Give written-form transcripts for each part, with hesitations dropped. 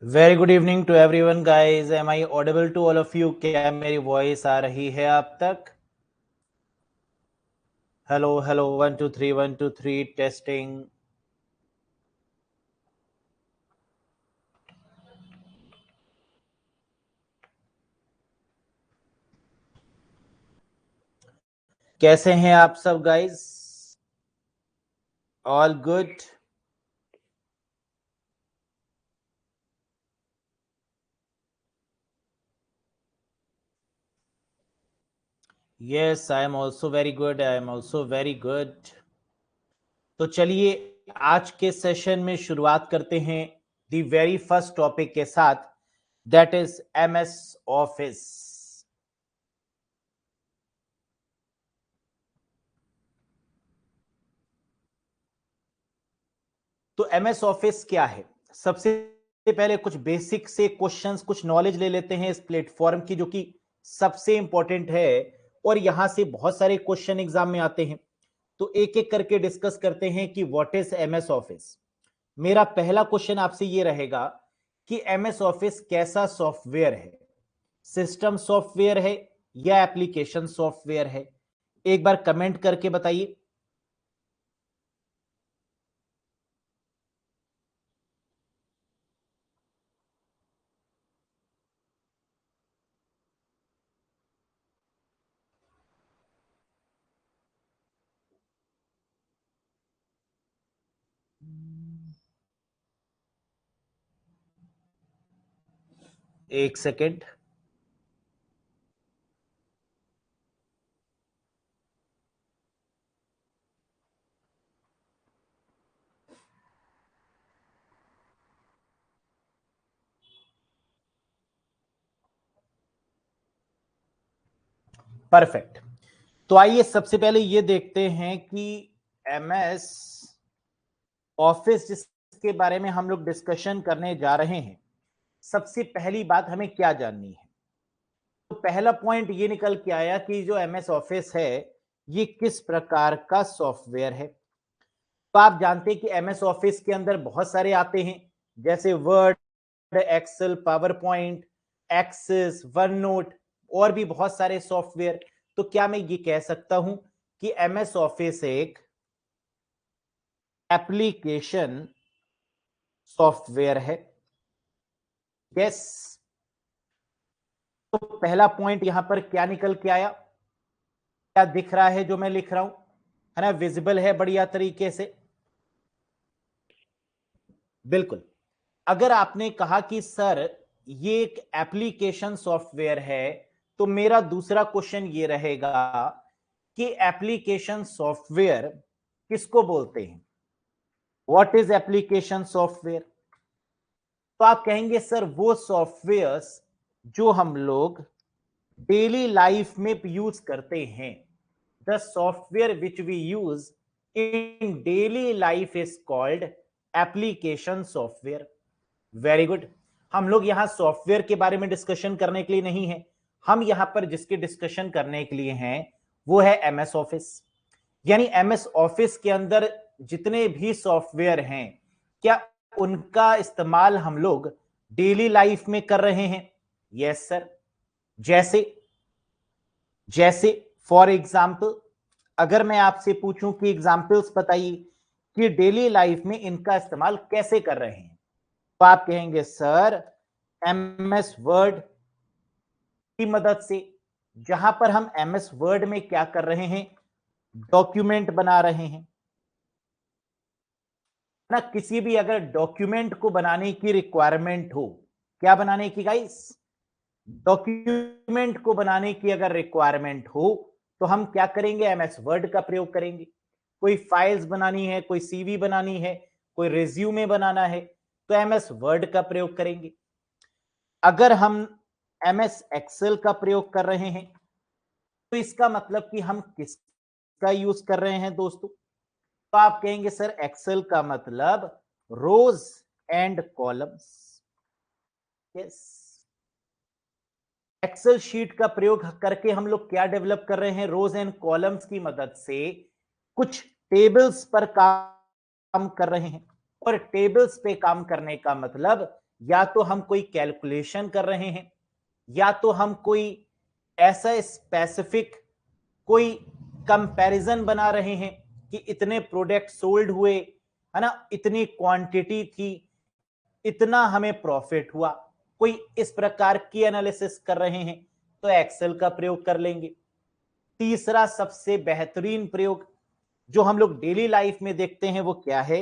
Very good evening to everyone guys. Am I audible to all of you? क्या मेरी voice आ रही है आप तक? Hello hello, 1 2 3 1 2 3 testing. कैसे हैं आप सब guys? All good? Yes, I am also very good. I am also very good. तो चलिए आज के सेशन में शुरुआत करते हैं द वेरी फर्स्ट टॉपिक के साथ, दैट इज एमएस ऑफिस। तो एमएस ऑफिस क्या है? सबसे पहले कुछ बेसिक से क्वेश्चंस, कुछ नॉलेज ले लेते हैं इस प्लेटफॉर्म की, जो कि सबसे इंपॉर्टेंट है और यहां से बहुत सारे क्वेश्चन एग्जाम में आते हैं। तो एक एक करके डिस्कस करते हैं कि व्हाट इज एमएस ऑफिस। मेरा पहला क्वेश्चन आपसे ये रहेगा कि एमएस ऑफिस कैसा सॉफ्टवेयर है? सिस्टम सॉफ्टवेयर है या एप्लीकेशन सॉफ्टवेयर है? एक बार कमेंट करके बताइए। एक सेकेंड। परफेक्ट। तो आइए सबसे पहले ये देखते हैं कि एमएस ऑफिस जिसके बारे में हम लोग डिस्कशन करने जा रहे हैं, सबसे पहली बात हमें क्या जाननी है? तो पहला पॉइंट ये निकल के आया कि जो एमएस ऑफिस है ये किस प्रकार का सॉफ्टवेयर है। तो आप जानते हैं कि एमएस ऑफिस के अंदर बहुत सारे आते हैं, जैसे Word, Excel, PowerPoint, Access, OneNote और भी बहुत सारे सॉफ्टवेयर। तो क्या मैं ये कह सकता हूं कि एमएस ऑफिस एक एप्लीकेशन सॉफ्टवेयर है? यस। तो पहला पॉइंट यहां पर क्या निकल के आया? क्या दिख रहा है जो मैं लिख रहा हूं? है ना, विजिबल है बढ़िया तरीके से? बिल्कुल। अगर आपने कहा कि सर ये एक एप्लीकेशन सॉफ्टवेयर है, तो मेरा दूसरा क्वेश्चन ये रहेगा कि एप्लीकेशन सॉफ्टवेयर किसको बोलते हैं? What is application software? तो आप कहेंगे सर वो सॉफ्टवेयर्स जो हम लोग डेली लाइफ में यूज करते हैं। The software which we use in daily life is called application software. Very good. हम लोग यहां सॉफ्टवेयर के बारे में डिस्कशन करने के लिए नहीं है, हम यहां पर जिसके डिस्कशन करने के लिए हैं वो है एमएस ऑफिस। यानी एमएस ऑफिस के अंदर जितने भी सॉफ्टवेयर हैं, क्या उनका इस्तेमाल हम लोग डेली लाइफ में कर रहे हैं? Yes sir. जैसे जैसे फॉर एग्जाम्पल, अगर मैं आपसे पूछूं कि एग्जाम्पल्स बताइए कि डेली लाइफ में इनका इस्तेमाल कैसे कर रहे हैं, तो आप कहेंगे सर एमएस वर्ड की मदद से। जहां पर हम एमएस वर्ड में क्या कर रहे हैं? डॉक्यूमेंट बना रहे हैं ना। किसी भी अगर डॉक्यूमेंट को बनाने की रिक्वायरमेंट हो, क्या बनाने की गाइस? डॉक्यूमेंट को बनाने की अगर रिक्वायरमेंट हो तो हम क्या करेंगे? एमएस वर्ड का प्रयोग करेंगे। कोई फाइल्स बनानी है, कोई सीवी बनानी है, कोई रिज्यूमे बनाना है, तो एमएस वर्ड का प्रयोग करेंगे। अगर हम एमएस एक्सेल का प्रयोग कर रहे हैं तो इसका मतलब कि हम किसका यूज कर रहे हैं दोस्तों? तो आप कहेंगे सर एक्सेल का मतलब rows and columns. Yes. Excel sheet का प्रयोग करके हम लोग क्या डेवलप कर रहे हैं? रोज एंड कॉलम्स की मदद से कुछ टेबल्स पर काम कर रहे हैं। और टेबल्स पे काम करने का मतलब या तो हम कोई कैलकुलेशन कर रहे हैं, या तो हम कोई ऐसा स्पेसिफिक कोई कंपैरिजन बना रहे हैं कि इतने प्रोडक्ट सोल्ड हुए, है ना, इतनी क्वांटिटी थी, इतना हमें प्रॉफिट हुआ, कोई इस प्रकार की एनालिसिस कर रहे हैं तो एक्सेल का प्रयोग कर लेंगे। तीसरा सबसे बेहतरीन प्रयोग जो हम लोग डेली लाइफ में देखते हैं वो क्या है?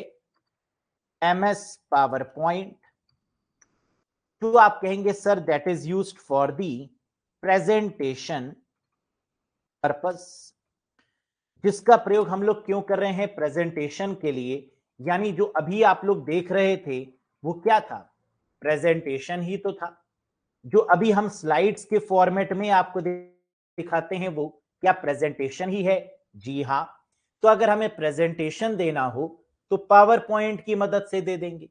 MS power point. तो आप कहेंगे sir that is used for the presentation purpose. जिसका प्रयोग हम लोग क्यों कर रहे हैं? प्रेजेंटेशन के लिए। यानी जो अभी आप लोग देख रहे थे वो क्या था? प्रेजेंटेशन ही तो था। जो अभी हम स्लाइड्स के फॉर्मेट में आपको दिखाते हैं वो क्या प्रेजेंटेशन ही है? जी हां। तो अगर हमें प्रेजेंटेशन देना हो तो पावर पॉइंट की मदद से दे देंगे।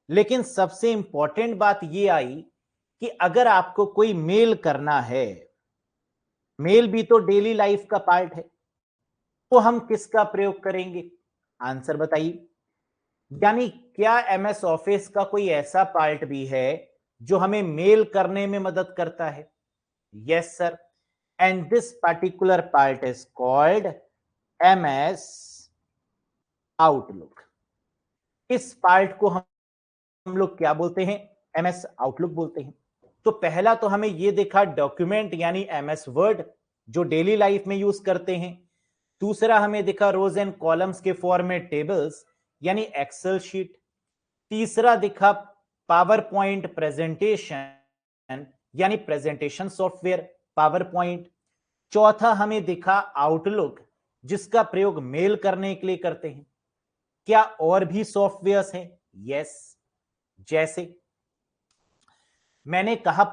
लेकिन सबसे इंपॉर्टेंट बात यह आई कि अगर आपको कोई मेल करना है, मेल भी तो डेली लाइफ का पार्ट है, तो हम किसका प्रयोग करेंगे? आंसर बताइए। यानी क्या एमएस ऑफिस का कोई ऐसा पार्ट भी है जो हमें मेल करने में मदद करता है? Yes sir, and this particular part is called MS outlook. इस पार्ट को हम लोग क्या बोलते हैं? एमएस आउटलुक बोलते हैं। तो पहला तो हमें यह देखा डॉक्यूमेंट यानी एमएस वर्ड जो डेली लाइफ में यूज करते हैं। दूसरा हमें दिखा रोज एंड कॉलम्स के फॉर्मेट टेबल्स यानी एक्सेल शीट। तीसरा दिखा पावर पॉइंट प्रेजेंटेशन यानी प्रेजेंटेशन सॉफ्टवेयर पावर पॉइंट। चौथा हमें दिखा आउटलुक जिसका प्रयोग मेल करने के लिए करते हैं। क्या और भी सॉफ्टवेयर्स हैं? यस, जैसे मैंने कहा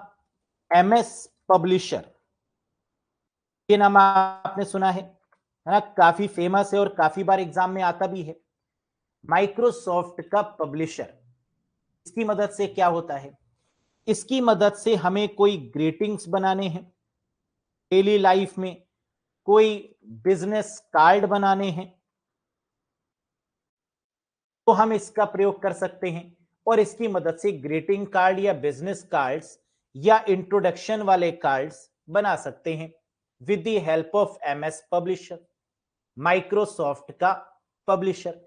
एमएस पब्लिशर, ये नाम आपने सुना है ना, काफी फेमस है और काफी बार एग्जाम में आता भी है। माइक्रोसॉफ्ट का पब्लिशर, इसकी मदद से क्या होता है? इसकी मदद से हमें कोई ग्रीटिंग्स बनाने हैं डेली लाइफ में, कोई बिजनेस कार्ड बनाने हैं, तो हम इसका प्रयोग कर सकते हैं। और इसकी मदद से ग्रीटिंग कार्ड या बिजनेस कार्ड्स या इंट्रोडक्शन वाले कार्ड्स बना सकते हैं with the help of MS publisher, Microsoft का पब्लिशर।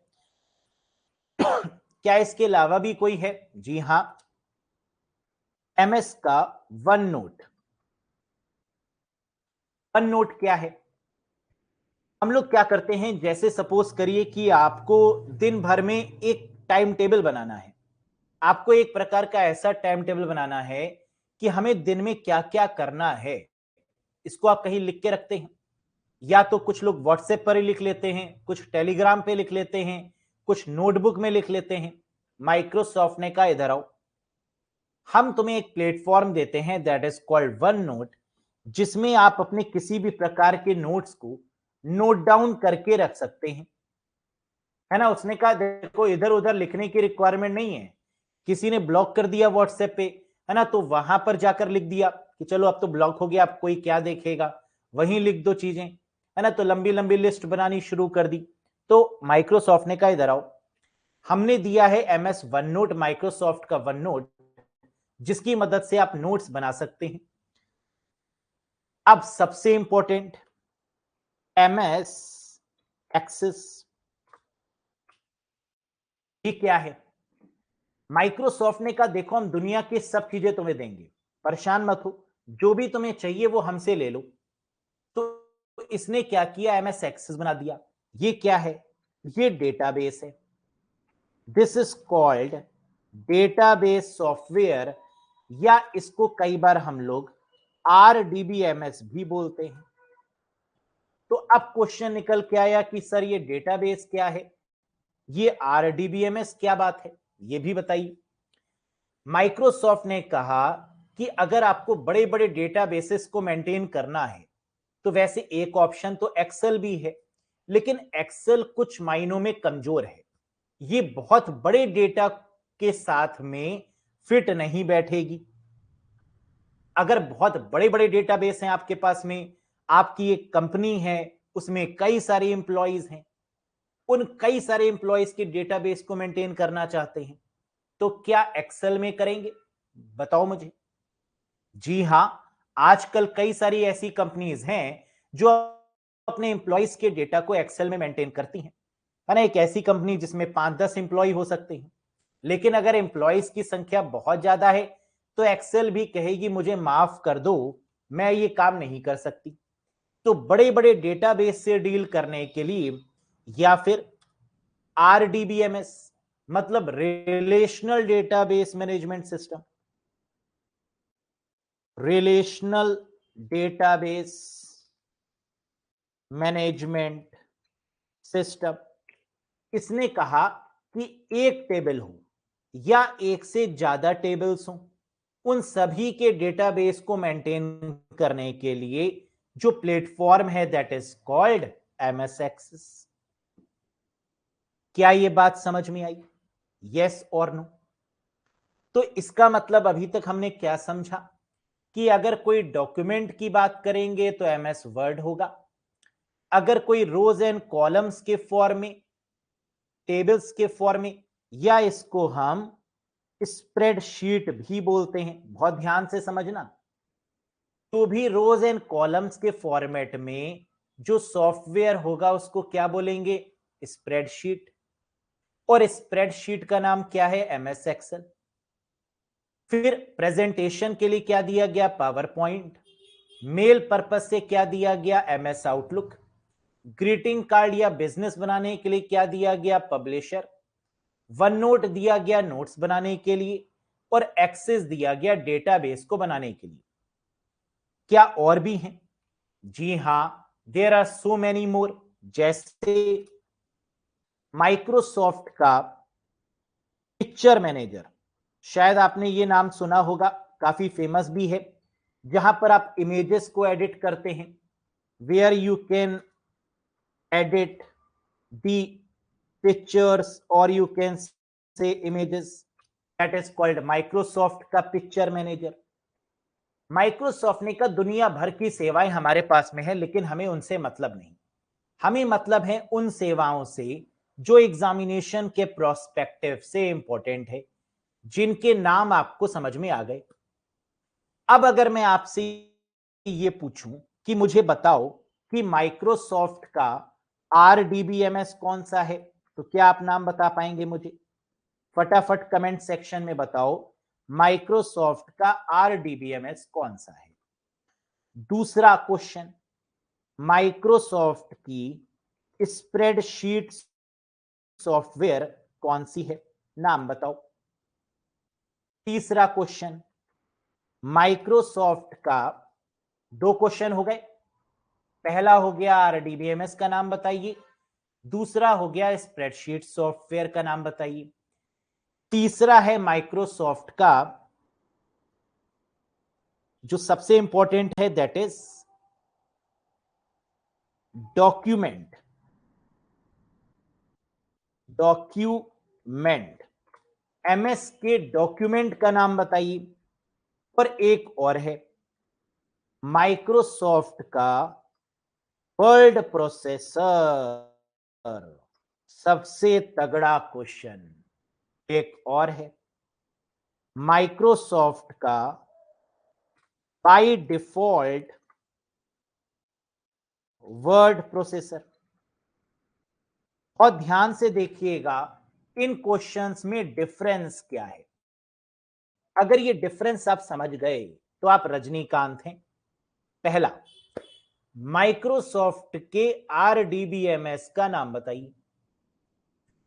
क्या इसके अलावा भी कोई है? जी हां, एमएस का वन नोट। वन नोट क्या है? हम लोग क्या करते हैं, जैसे सपोज करिए कि आपको दिन भर में एक टाइम टेबल बनाना है। आपको एक प्रकार का ऐसा टाइम टेबल बनाना है कि हमें दिन में क्या क्या करना है, इसको आप कहीं लिख के रखते हैं। या तो कुछ लोग व्हाट्सएप पर ही लिख लेते हैं, कुछ टेलीग्राम पे लिख लेते हैं, कुछ नोटबुक में लिख लेते हैं। माइक्रोसॉफ्ट ने कहा इधर आओ, हम तुम्हें एक प्लेटफॉर्म देते हैं that is called one note, जिसमें आप अपने किसी भी प्रकार के नोट्स को नोट डाउन करके रख सकते हैं, है ना। उसने कहा देखो इधर उधर लिखने की रिक्वायरमेंट नहीं है। किसी ने ब्लॉक कर दिया व्हाट्सएप पे, है ना, तो वहां पर जाकर लिख दिया कि चलो अब तो ब्लॉक हो गया, अब कोई क्या देखेगा, वहीं लिख दो चीजें, है ना। तो लंबी लंबी लिस्ट बनानी शुरू कर दी। तो माइक्रोसॉफ्ट ने कहा इधर आओ, हमने दिया है एमएस वन नोट, माइक्रोसॉफ्ट का वन नोट, जिसकी मदद से आप नोट्स बना सकते हैं। अब सबसे इंपॉर्टेंट एमएस एक्सेस, ये क्या है? माइक्रोसॉफ्ट ने कहा देखो हम दुनिया की सब चीजें तुम्हें देंगे, परेशान मत हो, जो भी तुम्हें चाहिए वो हमसे ले लो। तो इसने क्या किया, एमएस एक्सेस बना दिया। ये क्या है? ये डेटाबेस है। This is called database software, या इसको कई बार हम लोग आरडीबीएमएस भी बोलते हैं। तो अब क्वेश्चन निकल के आया कि सर ये डेटाबेस क्या है, ये आरडीबीएमएस क्या बात है, ये भी बताइए। माइक्रोसॉफ्ट ने कहा कि अगर आपको बड़े बड़े डेटाबेसेस को मेंटेन करना है तो वैसे एक ऑप्शन तो एक्सेल भी है, लेकिन एक्सेल कुछ मायनों में कमजोर है। ये बहुत बड़े डेटा के साथ में फिट नहीं बैठेगी। अगर बहुत बड़े बड़े डेटाबेस हैं आपके पास में, आपकी एक कंपनी है, उसमें कई सारे एम्प्लॉइज हैं, उन कई सारे एम्प्लॉइज के डेटाबेस को मेंटेन करना चाहते हैं, तो क्या एक्सेल में करेंगे? बताओ मुझे। जी हां, आजकल कई सारी ऐसी कंपनीज हैं जो अपने एम्प्लॉइज के डेटा को एक्सेल में मेंटेन करती हैं, है ना। एक ऐसी कंपनी जिसमें 5-10 एम्प्लॉय हो सकते हैं, लेकिन अगर एम्प्लॉइज की संख्या बहुत ज्यादा है तो एक्सेल भी कहेगी मुझे माफ कर दो, मैं ये काम नहीं कर सकती। तो बड़े बड़े डेटाबेस से डील करने के लिए या फिर आरडीबीएमएस मतलब relational database management system, relational database management system, इसने कहा कि एक टेबल हो या एक से ज्यादा टेबल्स हो, उन सभी के डेटाबेस को मेंटेन करने के लिए जो प्लेटफॉर्म है that is called MS Access. क्या यह बात समझ में आई? यस और नो? तो इसका मतलब अभी तक हमने क्या समझा कि अगर कोई डॉक्यूमेंट की बात करेंगे तो एमएस वर्ड होगा, अगर कोई रोज एंड कॉलम्स के फॉर्म में, टेबल्स के फॉर्म में, या इसको हम स्प्रेडशीट भी बोलते हैं, बहुत ध्यान से समझना, तो भी रोज एंड कॉलम्स के फॉर्मेट में जो सॉफ्टवेयर होगा उसको क्या बोलेंगे? स्प्रेडशीट। और स्प्रेडशीट का नाम क्या है? MS Excel. फिर प्रेजेंटेशन के लिए क्या दिया गया? Power point. मेल पर्पस से क्या दिया गया? MS outlook. ग्रीटिंग कार्ड या बिजनेस बनाने के लिए क्या दिया गया? पब्लिशर। वन नोट दिया गया नोट्स बनाने के लिए, और एक्सेस दिया गया डेटाबेस को बनाने के लिए। क्या और भी हैं? जी हां, there are so many more. जैसे माइक्रोसॉफ्ट का पिक्चर मैनेजर, शायद आपने ये नाम सुना होगा, काफी फेमस भी है, जहां पर आप इमेजेस को एडिट करते हैं, where you can edit the pictures और you can say images, that is called Microsoft का पिक्चर मैनेजर। माइक्रोसॉफ्ट ने कहा दुनिया भर की सेवाएं हमारे पास में है, लेकिन हमें उनसे मतलब नहीं, हमें मतलब है उन सेवाओं से जो एग्जामिनेशन के प्रोस्पेक्टिव से इंपॉर्टेंट है, जिनके नाम आपको समझ में आ गए। अब अगर मैं आपसे ये पूछूं कि मुझे बताओ कि माइक्रोसॉफ्ट का आरडीबीएमएस कौन सा है, तो क्या आप नाम बता पाएंगे मुझे? फटाफट कमेंट सेक्शन में बताओ माइक्रोसॉफ्ट का आरडीबीएमएस कौन सा है। दूसरा क्वेश्चन, माइक्रोसॉफ्ट की स्प्रेडशीट सॉफ्टवेयर कौन सी है, नाम बताओ। तीसरा क्वेश्चन, माइक्रोसॉफ्ट का, दो क्वेश्चन हो गए, पहला हो गया आरडीबीएमएस का नाम बताइए, दूसरा हो गया स्प्रेडशीट सॉफ्टवेयर का नाम बताइए, तीसरा है माइक्रोसॉफ्ट का जो सबसे इंपॉर्टेंट है that is document, document, MS के डॉक्यूमेंट का नाम बताइए। और एक और है माइक्रोसॉफ्ट का वर्ड प्रोसेसर, सबसे तगड़ा क्वेश्चन। एक और है माइक्रोसॉफ्ट का बाय डिफॉल्ट वर्ड प्रोसेसर। और ध्यान से देखिएगा इन क्वेश्चंस में डिफरेंस क्या है। अगर ये डिफरेंस आप समझ गए तो आप रजनीकांत हैं। पहला, माइक्रोसॉफ्ट के आरडीबीएमएस का नाम बताइए,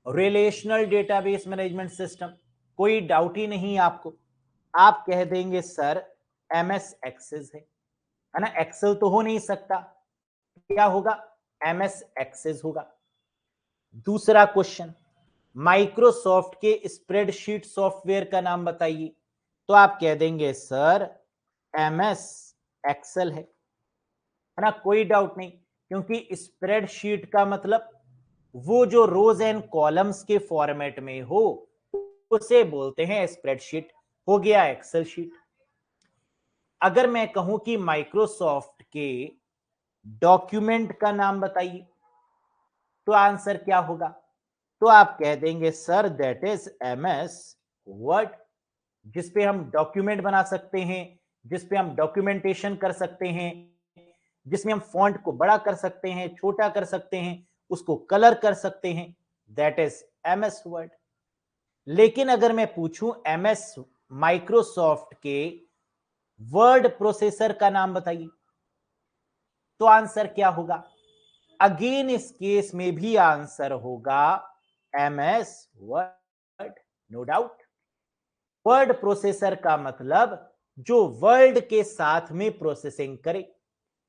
रिलेशनल डेटाबेस मैनेजमेंट सिस्टम। कोई डाउट ही नहीं आपको, आप कह देंगे सर एमएस एक्सेस है ना, एक्सेल तो हो नहीं सकता, क्या होगा? एमएस एक्सेस होगा। दूसरा क्वेश्चन, माइक्रोसॉफ्ट के स्प्रेडशीट सॉफ्टवेयर का नाम बताइए, तो आप कह देंगे सर एमएस एक्सेल है ना, कोई डाउट नहीं, क्योंकि स्प्रेडशीट का मतलब वो जो रोज एंड कॉलम्स के फॉर्मेट में हो उसे बोलते हैं स्प्रेडशीट, हो गया एक्सेल शीट। अगर मैं कहूं कि माइक्रोसॉफ्ट के डॉक्यूमेंट का नाम बताइए, तो आंसर क्या होगा? तो आप कह देंगे sir that is MS word, जिसपे हम डॉक्यूमेंट बना सकते हैं, जिसपे हम डॉक्यूमेंटेशन कर सकते हैं, जिसमें हम फॉन्ट को बड़ा कर सकते हैं, छोटा कर सकते हैं, उसको कलर कर सकते हैं, दैट इज एमएस वर्ड। लेकिन अगर मैं पूछूं एमएस माइक्रोसॉफ्ट के वर्ड प्रोसेसर का नाम बताइए, तो आंसर क्या होगा? अगेन इस केस में भी आंसर होगा MS Word, no doubt. Word processor का मतलब जो वर्ड के साथ में प्रोसेसिंग करे,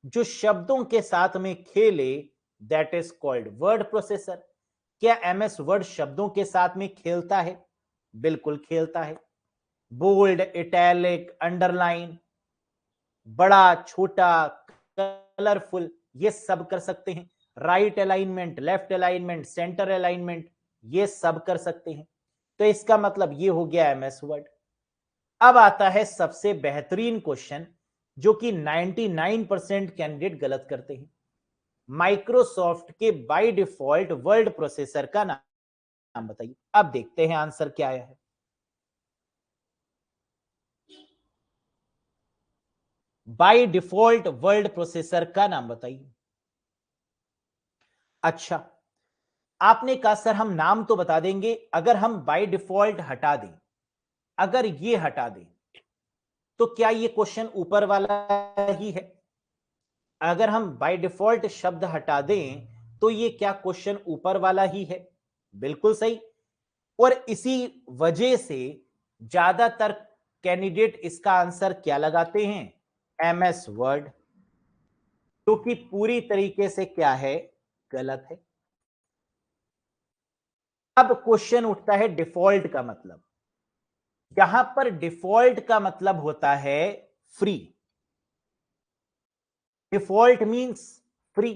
जो शब्दों के साथ में खेले, that is called word processor. क्या एमएस वर्ड शब्दों के साथ में खेलता है? बिल्कुल खेलता है। बोल्ड, इटैलिक, अंडरलाइन, बड़ा, छोटा, कलरफुल, ये सब कर सकते हैं। Right alignment, left alignment, centre alignment, ये सब कर सकते हैं। तो इसका मतलब ये हो गया एमएस वर्ड। अब आता है सबसे बेहतरीन क्वेश्चन, जो कि 99% कैंडिडेट गलत करते हैं। माइक्रोसॉफ्ट के बाय डिफॉल्ट वर्ड प्रोसेसर का नाम बताइए। अब देखते हैं आंसर क्या आया है। बाय डिफॉल्ट वर्ड प्रोसेसर का नाम बताइए। अच्छा, आपने कहा सर हम नाम तो बता देंगे, अगर हम बाय डिफॉल्ट हटा दें, अगर ये हटा दें, तो क्या ये क्वेश्चन ऊपर वाला ही है? अगर हम बाय डिफॉल्ट शब्द हटा दें, तो ये क्या क्वेश्चन ऊपर वाला ही है? बिल्कुल सही। और इसी वजह से ज्यादातर कैंडिडेट इसका आंसर क्या लगाते हैं? एमएस वर्ड, जो कि पूरी तरीके से क्या है? गलत है। अब क्वेश्चन उठता है डिफॉल्ट का मतलब। यहां पर डिफॉल्ट का मतलब होता है फ्री। डिफॉल्ट मींस फ्री,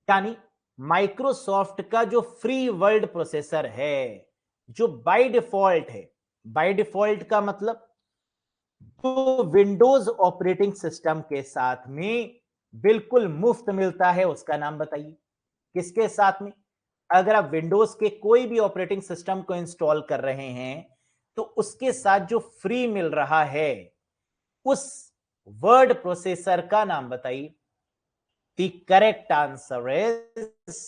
यानी माइक्रोसॉफ्ट का जो फ्री वर्ड प्रोसेसर है, जो बाय डिफॉल्ट है, बाय डिफॉल्ट का मतलब तो विंडोज ऑपरेटिंग सिस्टम के साथ में बिल्कुल मुफ्त मिलता है, उसका नाम बताइए। किसके साथ में? अगर आप विंडोज के कोई भी ऑपरेटिंग सिस्टम को इंस्टॉल कर रहे हैं, तो उसके साथ जो फ्री मिल रहा है, उस वर्ड प्रोसेसर का नाम बताइए। The correct answer is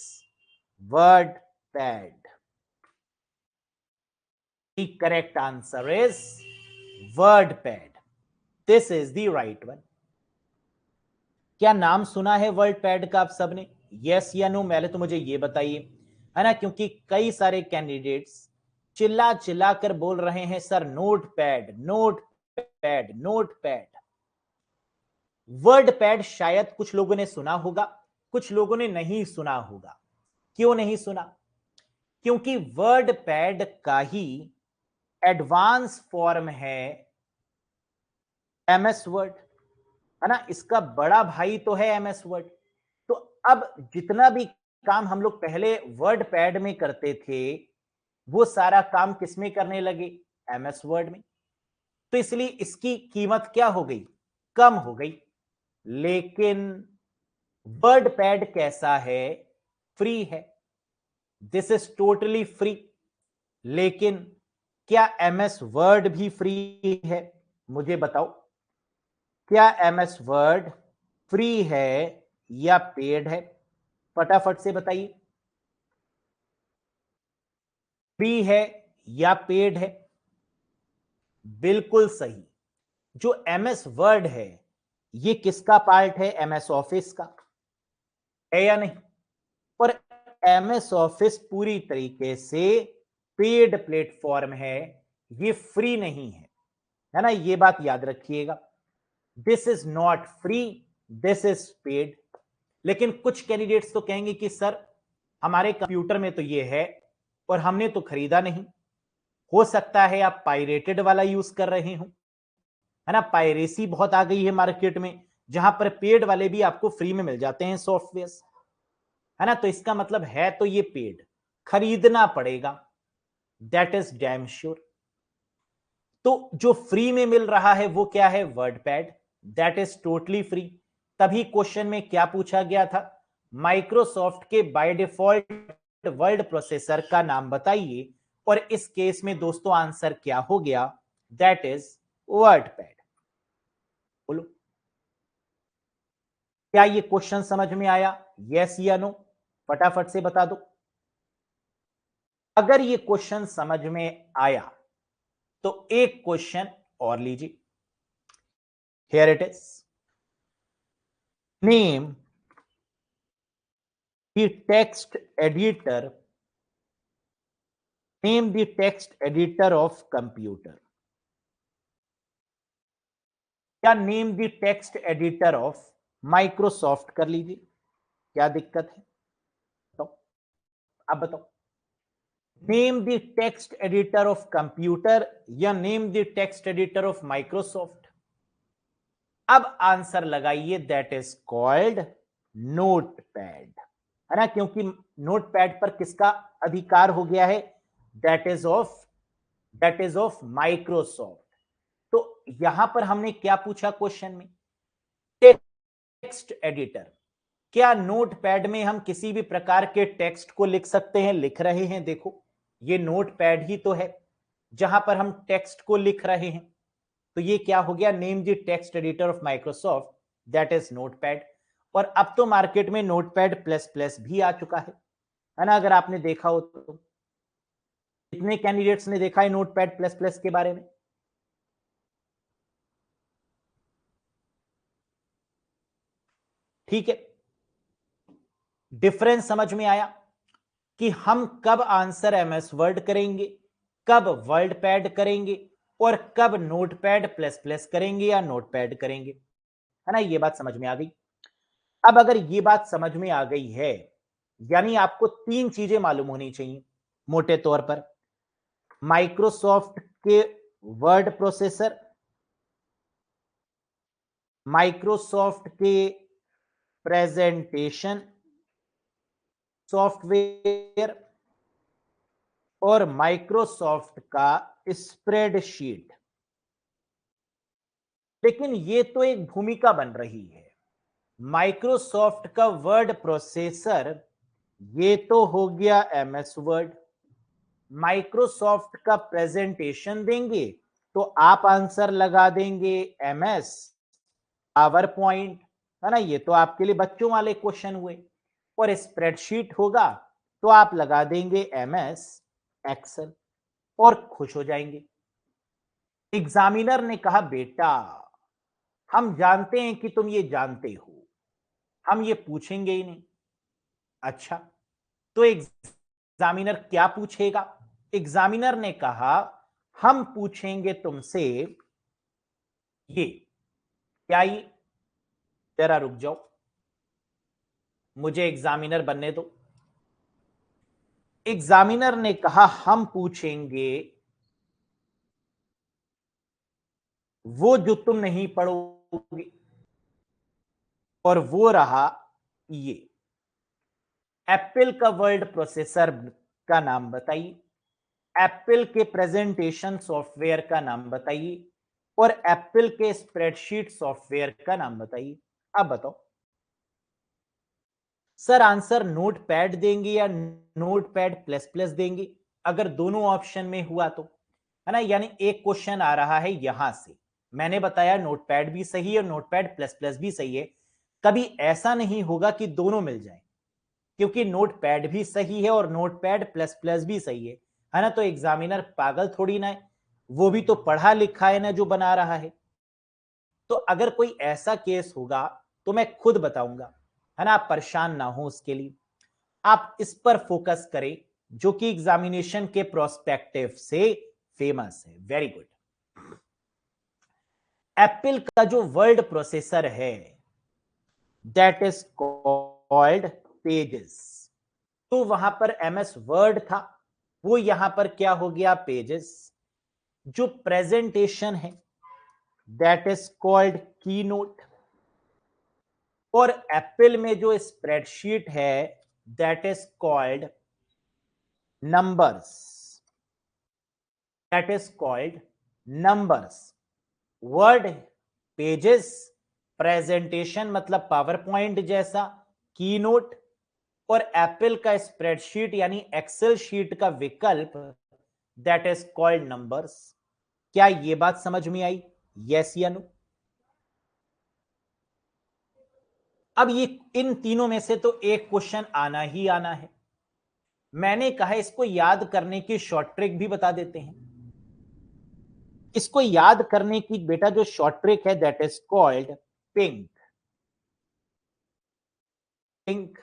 word pad. The correct answer is word pad. This is the right one. क्या नाम सुना है वर्ड पैड का आप सबने? यस या नो? पहले तो मुझे ये बताइए, है ना, क्योंकि कई सारे कैंडिडेट्स चिल्ला चिल्ला कर बोल रहे हैं sir note pad, note pad, note pad. Word pad शायद कुछ लोगों ने सुना होगा, कुछ लोगों ने नहीं सुना होगा। क्यों नहीं सुना? क्योंकि वर्ड पैड का ही एडवांस फॉर्म है एमएस वर्ड, है ना, इसका बड़ा भाई तो है एमएस वर्ड। तो अब जितना भी काम हम लोग पहले वर्ड पैड में करते थे, वो सारा काम किसमें करने लगे? एमएस वर्ड में। तो इसलिए इसकी कीमत क्या हो गई? कम हो गई। लेकिन वर्ड पैड कैसा है? फ्री है। This is totally free. लेकिन क्या एमएस वर्ड भी फ्री है? मुझे बताओ, क्या एमएस वर्ड फ्री है या पेड है? फटाफट से बताइए, फ्री है या पेड है? बिल्कुल सही। जो एमएस वर्ड है, ये किसका पार्ट है? एमएस ऑफिस का है या नहीं? और एमएस ऑफिस पूरी तरीके से पेड प्लेटफॉर्म है, ये फ्री नहीं है ना, ये बात याद रखिएगा। This is not free, this is paid. लेकिन कुछ कैंडिडेट्स तो कहेंगे कि सर हमारे कंप्यूटर में तो ये है और हमने तो खरीदा नहीं। हो सकता है आप पायरेटेड वाला यूज कर रहे हो, है ना, पायरेसी बहुत आ गई है मार्केट में, जहां पर पेड वाले भी आपको फ्री में मिल जाते हैं सॉफ्टवेयर, है ना। तो इसका मतलब है तो ये पेड, खरीदना पड़ेगा, दैट इज डैम श्योर। तो जो फ्री में मिल रहा है वो क्या है? Word pad, that is totally free. तभी क्वेश्चन में क्या पूछा गया था? माइक्रोसॉफ्ट के बाय डिफॉल्ट वर्ड प्रोसेसर का नाम बताइए, और इस केस में दोस्तों आंसर क्या हो गया, दैट इज वर्डपैड। बोलो क्या ये क्वेश्चन समझ में आया, यस या नो, फटाफट से बता दो। अगर ये क्वेश्चन समझ में आया तो एक क्वेश्चन और लीजिए, here it is, name the text editor, name the text editor of computer, या name the text editor of Microsoft कर लीजिए, क्या दिक्कत है, तो आप बताओ, name the text editor of computer या name the text editor of Microsoft. अब आंसर लगाइए, दैट इज कॉल्ड नोटपैड, है ना, क्योंकि नोटपैड पर किसका अधिकार हो गया है, दैट इज ऑफ माइक्रोसॉफ्ट। तो यहां पर हमने क्या पूछा क्वेश्चन में, टेक्स्ट एडिटर, क्या नोटपैड में हम किसी भी प्रकार के टेक्स्ट को लिख सकते हैं, लिख रहे हैं, देखो ये नोटपैड ही तो है जहां पर हम टेक्स्ट को लिख रहे हैं। तो ये क्या हो गया, name the text editor of Microsoft, that is notepad. और अब तो मार्केट में नोटपैड प्लस प्लस भी आ चुका है ना, अगर आपने देखा हो तो कितने कैंडिडेट्स ने देखा है नोटपैड प्लस प्लस के बारे में, ठीक है। डिफरेंस समझ में आया कि हम कब आंसर एमएस वर्ड करेंगे, कब वर्डपैड करेंगे और कब नोटपैड प्लस प्लस करेंगे या नोटपैड करेंगे, है ना, ये बात समझ में आ गई। अब अगर ये बात समझ में आ गई है, यानी आपको तीन चीजें मालूम होनी चाहिए मोटे तौर पर, माइक्रोसॉफ्ट के वर्ड प्रोसेसर, माइक्रोसॉफ्ट के प्रेजेंटेशन सॉफ्टवेयर और माइक्रोसॉफ्ट का स्प्रेडशीट। लेकिन ये तो एक भूमिका बन रही है, माइक्रोसॉफ्ट का वर्ड प्रोसेसर ये तो हो गया एमएस वर्ड, माइक्रोसॉफ्ट का प्रेजेंटेशन देंगे तो आप आंसर लगा देंगे एमएस पावर पॉइंट, है ना, ये तो आपके लिए बच्चों वाले क्वेश्चन हुए। और स्प्रेडशीट होगा तो आप लगा देंगे एमएस एक्सेल और खुश हो जाएंगे। एग्जामिनर ने कहा बेटा हम जानते हैं कि तुम ये जानते हो, हम ये पूछेंगे ही नहीं। अच्छा तो एग्जामिनर क्या पूछेगा, एग्जामिनर ने कहा हम पूछेंगे तुमसे ये, क्या ये, जरा रुक जाओ मुझे एग्जामिनर बनने दो। एग्जामिनर ने कहा हम पूछेंगे वो जो तुम नहीं पढ़ोगे, और वो रहा ये, एप्पल का वर्ड प्रोसेसर का नाम बताइए, एप्पल के प्रेजेंटेशन सॉफ्टवेयर का नाम बताइए और एप्पल के स्प्रेडशीट सॉफ्टवेयर का नाम बताइए। अब बताओ सर आंसर नोटपैड देंगे या नोटपैड प्लस प्लस देंगे, अगर दोनों ऑप्शन में हुआ तो, है ना, यानी एक क्वेश्चन आ रहा है यहां से, मैंने बताया नोटपैड भी सही है और नोटपैड प्लस प्लस भी सही है, कभी ऐसा नहीं होगा कि दोनों मिल जाएं, क्योंकि नोटपैड भी सही है और नोटपैड प्लस प्लस भी सही है ना, तो एग्जामिनर पागल थोड़ी ना है, वो भी तो पढ़ा लिखा है ना जो बना रहा है। तो अगर कोई ऐसा केस होगा तो मैं खुद बताऊंगा, है ना, आप परेशान ना हो उसके लिए, आप इस पर फोकस करें जो कि एग्जामिनेशन के प्रोस्पेक्टिव से फेमस है। Very good. एप्पल का जो वर्ड प्रोसेसर है दैट इज कॉल्ड पेजेस, तो वहां पर एमएस वर्ड था, वो यहां पर क्या हो गया पेजेस। जो प्रेजेंटेशन है दैट इज कॉल्ड की नोट, और एप्पल में जो स्प्रेडशीट है that is called numbers, that is called numbers. Word pages, presentation मतलब पावर पॉइंट जैसा, की नोट, और एप्पल का स्प्रेडशीट यानी एक्सेल शीट का विकल्प दैट इज कॉल्ड नंबर्स। क्या ये बात समझ में आई? यस या नो? अब ये इन तीनों में से तो एक क्वेश्चन आना ही आना है। मैंने कहा इसको याद करने की शॉर्ट ट्रिक भी बता देते हैं। इसको याद करने की बेटा जो शॉर्ट ट्रिक है that is called pink. Pink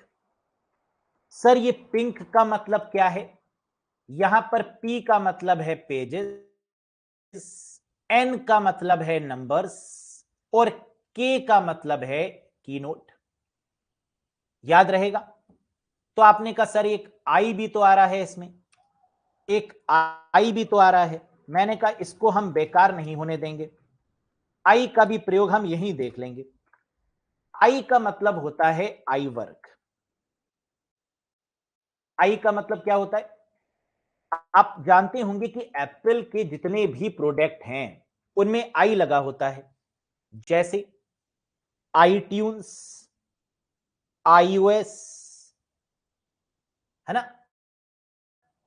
sir, ये पिंक का मतलब क्या है? यहां पर पी का मतलब है पेजेस, एन का मतलब है नंबर्स और के का मतलब है कीनोट। याद रहेगा? तो आपने कहा सर एक आई भी तो आ रहा है इसमें, एक आई भी तो आ रहा है। मैंने कहा इसको हम बेकार नहीं होने देंगे, आई का भी प्रयोग हम यहीं देख लेंगे। आई का मतलब होता है आई वर्क। आई का मतलब क्या होता है? आप जानते होंगे कि एप्पल के जितने भी प्रोडक्ट हैं उनमें आई लगा होता है, जैसे आई ट्यून्स, iOS, है ना,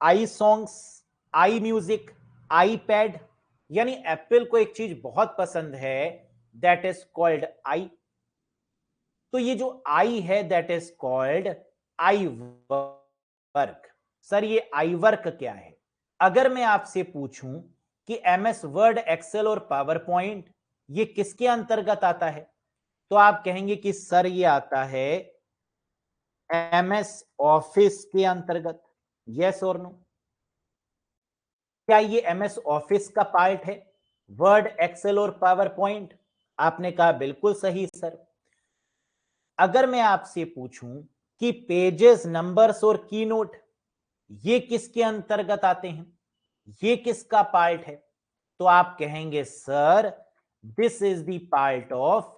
आई सॉन्ग्स, आई म्यूजिक, आईपैड। यानी एप्पल को एक चीज बहुत पसंद है, दैट इज कॉल्ड आई। तो ये जो आई है that is called I work. Sir ये आई वर्क क्या है? अगर मैं आपसे पूछूं कि एमएस वर्ड, एक्सेल और पावर पॉइंट ये किसके अंतर्गत आता है, तो आप कहेंगे कि सर ये आता है एमएस ऑफिस के अंतर्गत। यस और नो? क्या ये एमएस ऑफिस का पार्ट है, वर्ड, एक्सेल और पावर पॉइंट? आपने कहा बिल्कुल सही सर। अगर मैं आपसे पूछूं कि पेजेस, नंबर्स और कीनोट ये किसके अंतर्गत आते हैं, ये किसका पार्ट है, तो आप कहेंगे sir this is the part of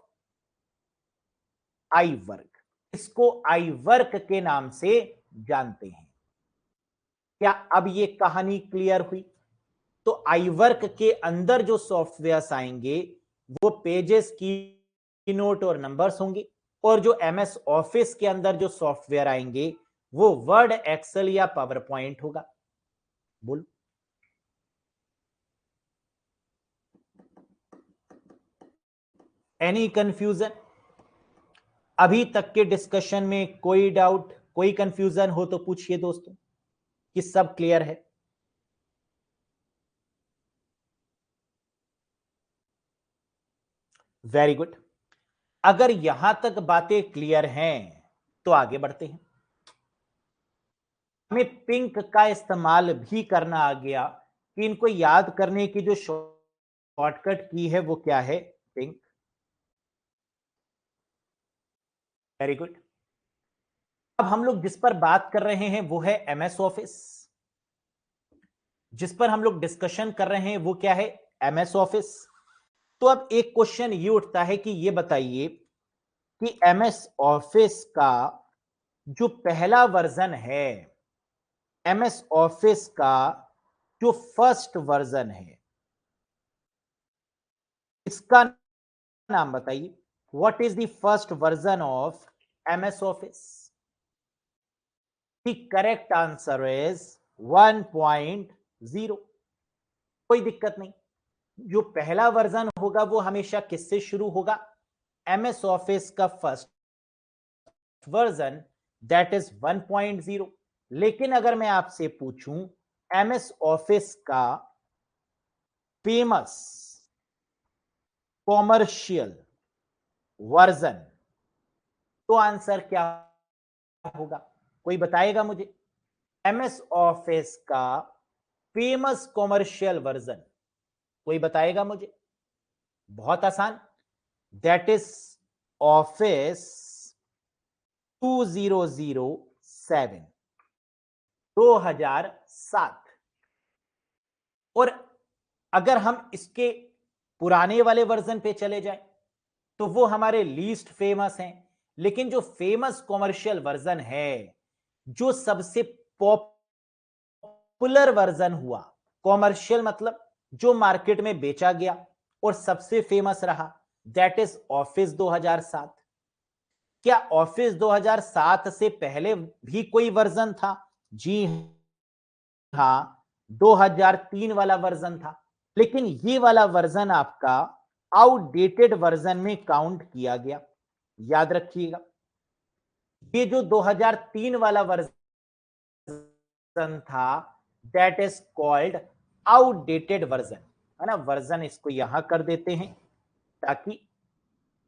I work. इसको आई वर्क के नाम से जानते हैं। क्या अब ये कहानी क्लियर हुई? तो आई वर्क के अंदर जो सॉफ्टवेयर्स आएंगे वो पेजेस, की नोट और नंबर्स होंगे, और जो एमएस ऑफिस के अंदर जो सॉफ्टवेयर आएंगे वो वर्ड, एक्सेल या पावर पॉइंट होगा। बोल, एनी कंफ्यूजन? अभी तक के डिस्कशन में कोई डाउट, कोई कंफ्यूजन हो तो पूछिए दोस्तों, कि सब क्लियर है? Very good. अगर यहां तक बातें क्लियर हैं तो आगे बढ़ते हैं। हमें पिंक का इस्तेमाल भी करना आ गया कि इनको याद करने की जो शॉर्टकट की है वो क्या है, पिंक। Very good. अब हम लोग जिस पर बात कर रहे हैं वो है एमएस ऑफिस। जिस पर हम लोग डिस्कशन कर रहे हैं वो क्या है, एमएस ऑफिस। तो अब एक क्वेश्चन ये उठता है कि ये बताइए कि एमएस ऑफिस का जो पहला वर्जन है, एमएस ऑफिस का जो फर्स्ट वर्जन है, इसका नाम बताइए। What is the first version of MS office? The correct answer is 1.0। कोई दिक्कत नहीं, जो पहला वर्जन होगा वो हमेशा किससे शुरू होगा, एमएस ऑफिस का फर्स्ट वर्जन दैट इज 1.0। लेकिन अगर मैं आपसे पूछूं एमएस ऑफिस का फेमस कॉमर्शियल वर्जन, तो आंसर क्या होगा? कोई बताएगा मुझे? एमएस ऑफिस का फेमस कॉमर्शियल वर्जन कोई बताएगा मुझे? बहुत आसान, दैट इज ऑफिस 2007, 2007। और अगर हम इसके पुराने वाले वर्जन पे चले जाएं तो वो हमारे लीस्ट फेमस हैं। लेकिन जो फेमस कॉमर्शियल वर्जन है, जो सबसे पॉपुलर वर्जन हुआ, कॉमर्शियल मतलब जो मार्केट में बेचा गया और सबसे फेमस रहा, दैट इज ऑफिस 2007। क्या ऑफिस 2007 से पहले भी कोई वर्जन था? जी हां, 2003 वाला वर्जन था, लेकिन ये वाला वर्जन आपका आउटडेटेड वर्जन में काउंट किया गया। याद रखिएगा, ये जो 2003 वाला वर्जन था that is called outdated version, है ना। वर्जन इसको यहां कर देते हैं ताकि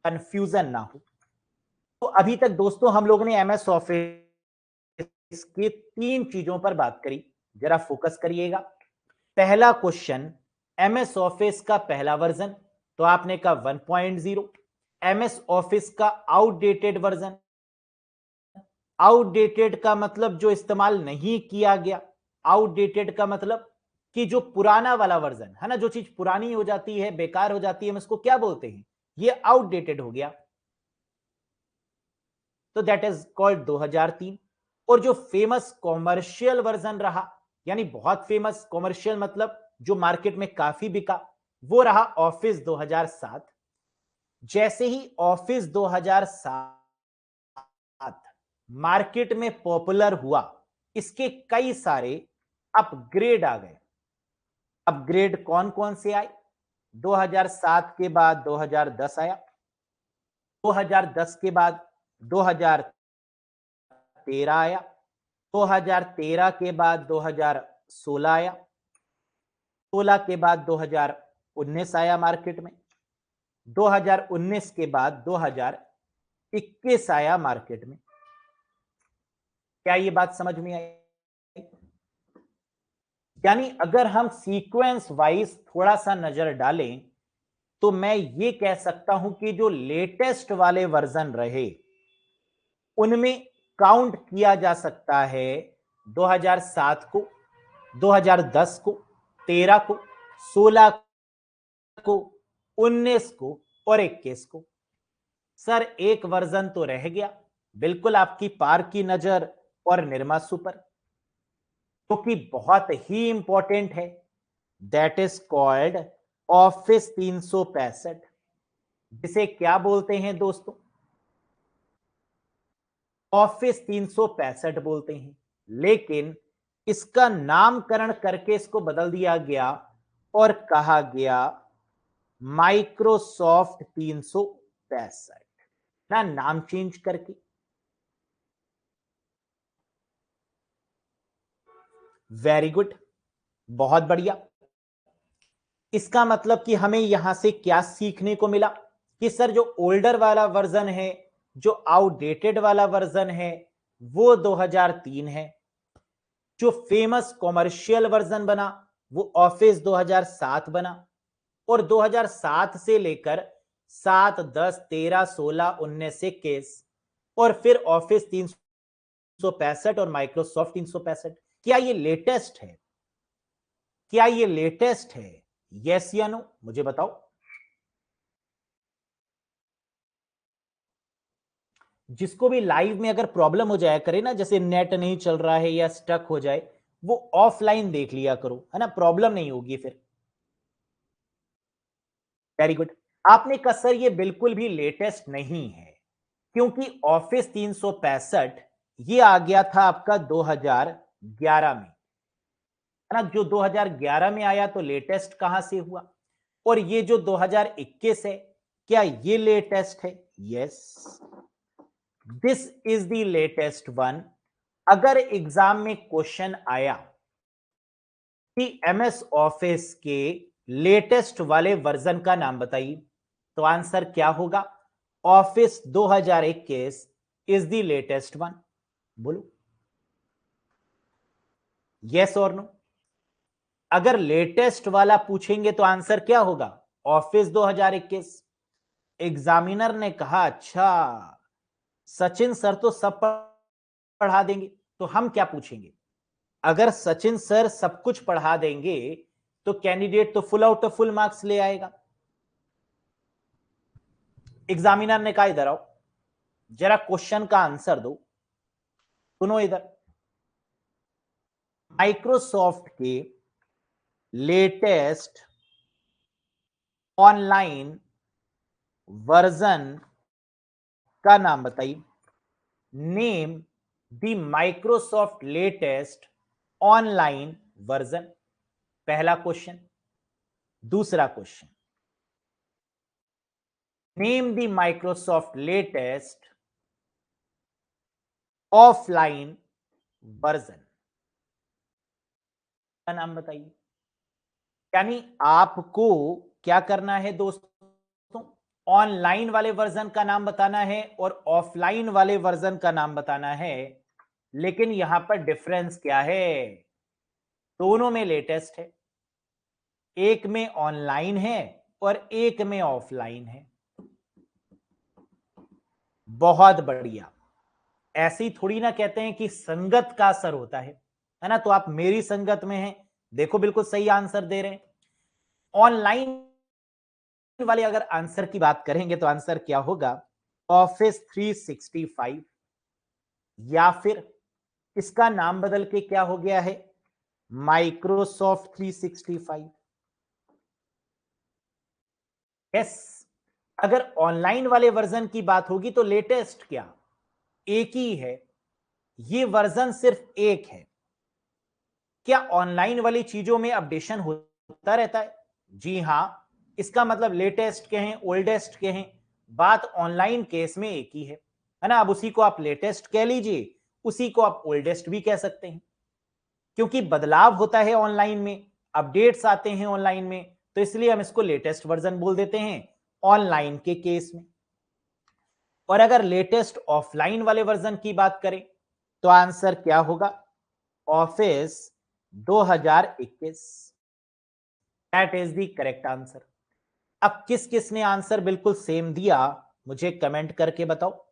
कंफ्यूजन ना हो। तो अभी तक दोस्तों हम लोगों ने एमएस ऑफिस की 3 चीजों पर बात करी, जरा फोकस करिएगा। पहला क्वेश्चन, एमएस ऑफिस का पहला वर्जन, तो आपने कहा 1.0। एमएस ऑफिस का आउटडेटेड वर्जन, आउटडेटेड का मतलब जो इस्तेमाल नहीं किया गया, आउटडेटेड का मतलब कि जो पुराना वाला वर्जन है ना, जो चीज पुरानी हो जाती है, बेकार हो जाती है, हम इसको क्या बोलते हैं, ये आउटडेटेड हो गया, तो दैट इज कॉल्ड 2003। और जो फेमस कॉमर्शियल वर्जन रहा, यानी बहुत फेमस कॉमर्शियल मतलब जो मार्केट में काफी बिका, वो रहा ऑफिस 2007। जैसे ही ऑफिस 2007 मार्केट में पॉपुलर हुआ, इसके कई सारे अपग्रेड आ गए। अपग्रेड कौन कौन से आए? 2007 के बाद 2010 आया, 2010 के बाद 2013 आया, 2013 के बाद 2016 आया, 16 के बाद 2019 आया मार्केट में, 2019 के बाद 2021 आया मार्केट में। क्या ये बात समझ में आई? यानी अगर हम सीक्वेंस वाइज थोड़ा सा नजर डालें तो मैं ये कह सकता हूं कि जो लेटेस्ट वाले वर्जन रहे उनमें काउंट किया जा सकता है 2007 को, 2010 को, 13 को, 16 को, 19 को और 21 को। सर एक वर्जन तो रह गया, बिल्कुल आपकी पार की नजर और निरमा सुपर, जो कि बहुत ही इंपॉर्टेंट है, दैट इज कॉल्ड ऑफिस 365, जिसे क्या बोलते हैं दोस्तों? ऑफिस 365 बोलते हैं। लेकिन इसका नामकरण करके इसको बदल दिया गया और कहा गया माइक्रोसॉफ्ट 365 ना, नाम चेंज करके। वेरी गुड, बहुत बढ़िया। इसका मतलब कि हमें यहां से क्या सीखने को मिला कि सर जो ओल्डर वाला वर्जन है, जो आउटडेटेड वाला वर्जन है, वो 2003 है। जो फेमस कॉमर्शियल वर्जन बना वो ऑफिस 2007 बना, और 2007 से लेकर 7, 10, 13, 16, 19 से केस, और फिर ऑफिस 365 और माइक्रोसॉफ्ट 365। क्या ये लेटेस्ट है? क्या ये लेटेस्ट है? यस या नो, मुझे बताओ। जिसको भी लाइव में अगर प्रॉब्लम हो जाए करे ना, जैसे नेट नहीं चल रहा है या स्टक हो जाए, वो ऑफलाइन देख लिया करो, है ना, प्रॉब्लम नहीं होगी फिर। Very good. आपने कहा सर ये बिल्कुल भी लेटेस्ट नहीं है, क्योंकि ऑफिस 365 ये आ गया था आपका 2011 में, है ना। जो 2011 में आया तो लेटेस्ट कहां से हुआ? और ये जो 2021 है, क्या ये लेटेस्ट है? Yes, this is the latest one. अगर एग्जाम में क्वेश्चन आया कि एमएस ऑफिस के लेटेस्ट वाले वर्जन का नाम बताइए, तो आंसर क्या होगा? Office 2021 is the latest one. बोलो यस और नो। अगर लेटेस्ट वाला पूछेंगे तो आंसर क्या होगा? ऑफिस 2021। एग्जामिनर ने कहा अच्छा सचिन सर तो सब पढ़ा देंगे, तो हम क्या पूछेंगे? अगर सचिन सर सब कुछ पढ़ा देंगे तो कैंडिडेट तो full out of full marks ले आएगा। एग्जामिनर ने कहा इधर आओ, जरा क्वेश्चन का आंसर दो। सुनो इधर, माइक्रोसॉफ्ट के लेटेस्ट ऑनलाइन वर्जन का नाम बताइए। Name the Microsoft latest online version. पहला क्वेश्चन। दूसरा question, name the Microsoft latest offline version का नाम बताइए। यानी आपको क्या करना है दोस्तों, ऑनलाइन वाले वर्जन का नाम बताना है और ऑफलाइन वाले वर्जन का नाम बताना है। लेकिन यहां पर डिफरेंस क्या है, दोनों में लेटेस्ट है, एक में ऑनलाइन है और एक में ऑफलाइन है। बहुत बढ़िया। ऐसे ही थोड़ी ना कहते हैं कि संगत का असर होता है ना। तो आप मेरी संगत में हैं, देखो बिल्कुल सही आंसर दे रहे हैं। ऑनलाइन वाले अगर आंसर की बात करेंगे तो आंसर क्या होगा, ऑफिस 365, या फिर इसका नाम बदल के क्या हो गया है, माइक्रोसॉफ्ट 365। यस, अगर ऑनलाइन वाले वर्जन की बात होगी तो लेटेस्ट क्या, एक ही है, ये वर्जन सिर्फ एक है। क्या ऑनलाइन वाली चीजों में अपडेशन होता रहता है? जी हां, इसका मतलब लेटेस्ट के हैं ओल्डेस्ट के हैं, बात ऑनलाइन केस में एक ही है ना। अब उसी को आप लेटेस्ट कह लीजिए, उसी को आप ओल्डेस्ट भी कह सकते हैं, क्योंकि बदलाव होता है ऑनलाइन में, अपडेट्स आते हैं ऑनलाइन में, तो इसलिए हम इसको लेटेस्ट वर्जन बोल देते हैं ऑनलाइन के केस में। और अगर लेटेस्ट ऑफलाइन वाले वर्जन की बात करें तो आंसर क्या होगा, office 2021। That is the correct answer. अब किस किस ने आंसर बिल्कुल सेम दिया, मुझे कमेंट करके बताओ।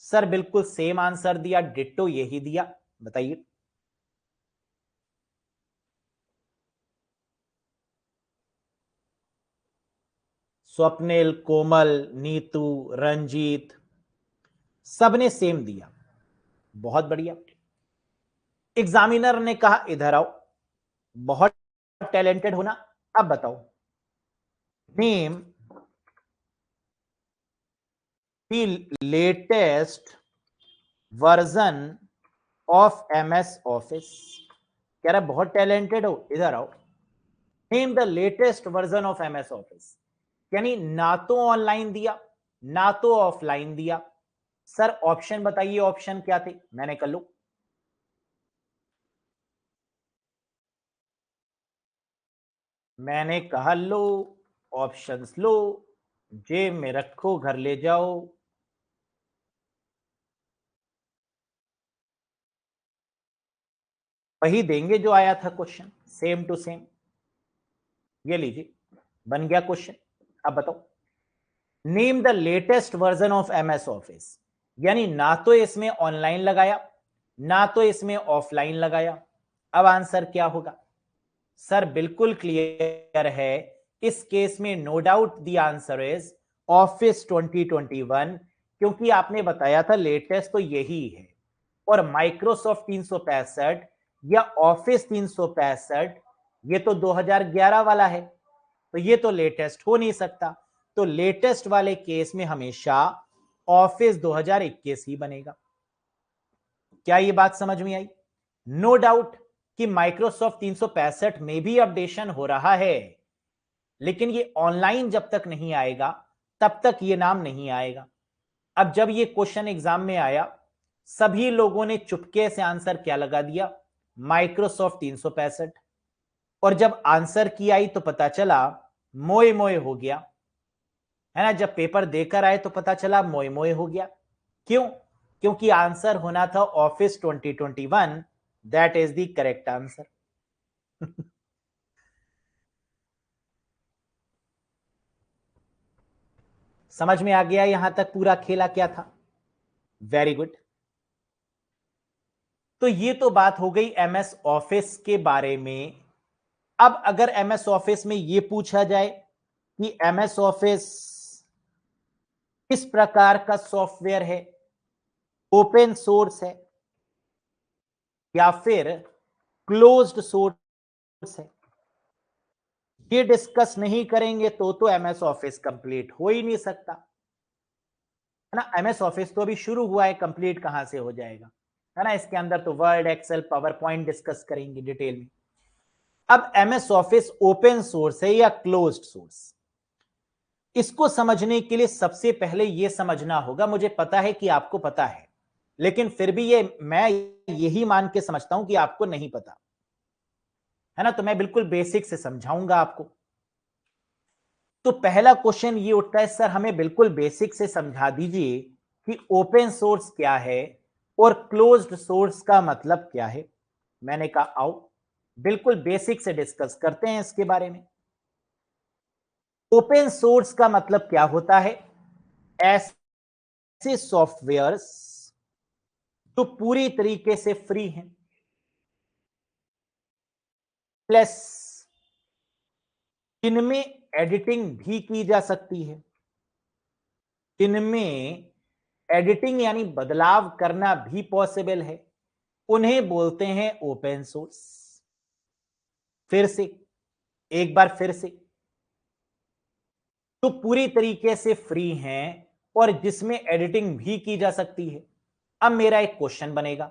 सर बिल्कुल सेम आंसर दिया, डिट्टो यही दिया, बताइए। स्वप्निल, कोमल, नीतू, रंजीत, सबने सेम दिया, बहुत बढ़िया। एग्जामिनर ने कहा इधर आओ, बहुत टैलेंटेड हो ना। अब बताओ, name the latest version of MS office. कह रहा बहुत टैलेंटेड हो, इधर आओ। Name the latest version of MS office, यानी ना तो ऑनलाइन दिया ना तो ऑफलाइन दिया। सर ऑप्शन बताइए, ऑप्शन क्या थे, मैंने कर लू। मैंने कहा लो, ऑप्शंस लो, जेब में रखो, घर ले जाओ। वही देंगे जो आया था क्वेश्चन, सेम टू सेम। ये लीजिए, बन गया क्वेश्चन। अब बताओ, name the latest version of MS office, यानी ना तो इसमें ऑनलाइन लगाया ना तो इसमें ऑफलाइन लगाया। अब आंसर क्या होगा, सर बिल्कुल क्लियर है, इस केस में no doubt the answer is Office 2021, क्योंकि आपने बताया था लेटेस्ट तो यही है। और माइक्रोसॉफ्ट 365 या ऑफिस 365 ये तो 2011 वाला है, तो ये तो लेटेस्ट हो नहीं सकता। तो लेटेस्ट वाले केस में हमेशा ऑफिस 2021 ही बनेगा। क्या ये बात समझ में आई? नो डाउट कि माइक्रोसॉफ्ट 365 में भी अपडेशन हो रहा है, लेकिन ये ऑनलाइन जब तक नहीं आएगा तब तक ये नाम नहीं आएगा। अब जब ये क्वेश्चन एग्जाम में आया, सभी लोगों ने चुपके से आंसर क्या लगा दिया, माइक्रोसॉफ्ट 365। और जब आंसर की आई तो पता चला मोए मोए हो गया, है ना। जब पेपर देकर आए तो पता चला मोए मोए हो गया। क्यों? क्योंकि आंसर होना था office 2021, that is the correct answer. समझ में आ गया यहां तक पूरा खेला क्या था? Very good. तो ये तो बात हो गई एमएस ऑफिस के बारे में। अब अगर एमएस ऑफिस में ये पूछा जाए कि एमएस ऑफिस किस प्रकार का सॉफ्टवेयर है, ओपन सोर्स है या फिर क्लोज्ड सोर्स है, ये डिस्कस नहीं करेंगे तो एमएस ऑफिस कंप्लीट हो ही नहीं सकता, है ना। एमएस ऑफिस तो अभी शुरू हुआ है, कंप्लीट कहां से हो जाएगा, है ना। इसके अंदर तो Word, Excel, PowerPoint discuss करेंगे डिटेल में। अब एमएस ऑफिस ओपन सोर्स है या क्लोज्ड सोर्स, इसको समझने के लिए सबसे पहले यह समझना होगा, मुझे पता है कि आपको पता है, लेकिन फिर भी ये मैं यही मान के समझता हूं कि आपको नहीं पता है ना, तो मैं बिल्कुल बेसिक से समझाऊंगा आपको। तो पहला क्वेश्चन ये उठता है, सर हमें बिल्कुल बेसिक से समझा दीजिए कि ओपन सोर्स क्या है और क्लोज्ड सोर्स का मतलब क्या है। मैंने कहा आओ बिल्कुल बेसिक से डिस्कस करते हैं इसके बारे में। ओपन सोर्स का मतलब क्या होता है, ऐसे सॉफ्टवेयर्स जो पूरी तरीके से फ्री हैं, प्लस जिनमें एडिटिंग भी की जा सकती है, जिनमें एडिटिंग यानी बदलाव करना भी पॉसिबल है, उन्हें बोलते हैं ओपन सोर्स। फिर से एक बार फिर से, तो पूरी तरीके से फ्री हैं और जिसमें एडिटिंग भी की जा सकती है। अब मेरा एक क्वेश्चन बनेगा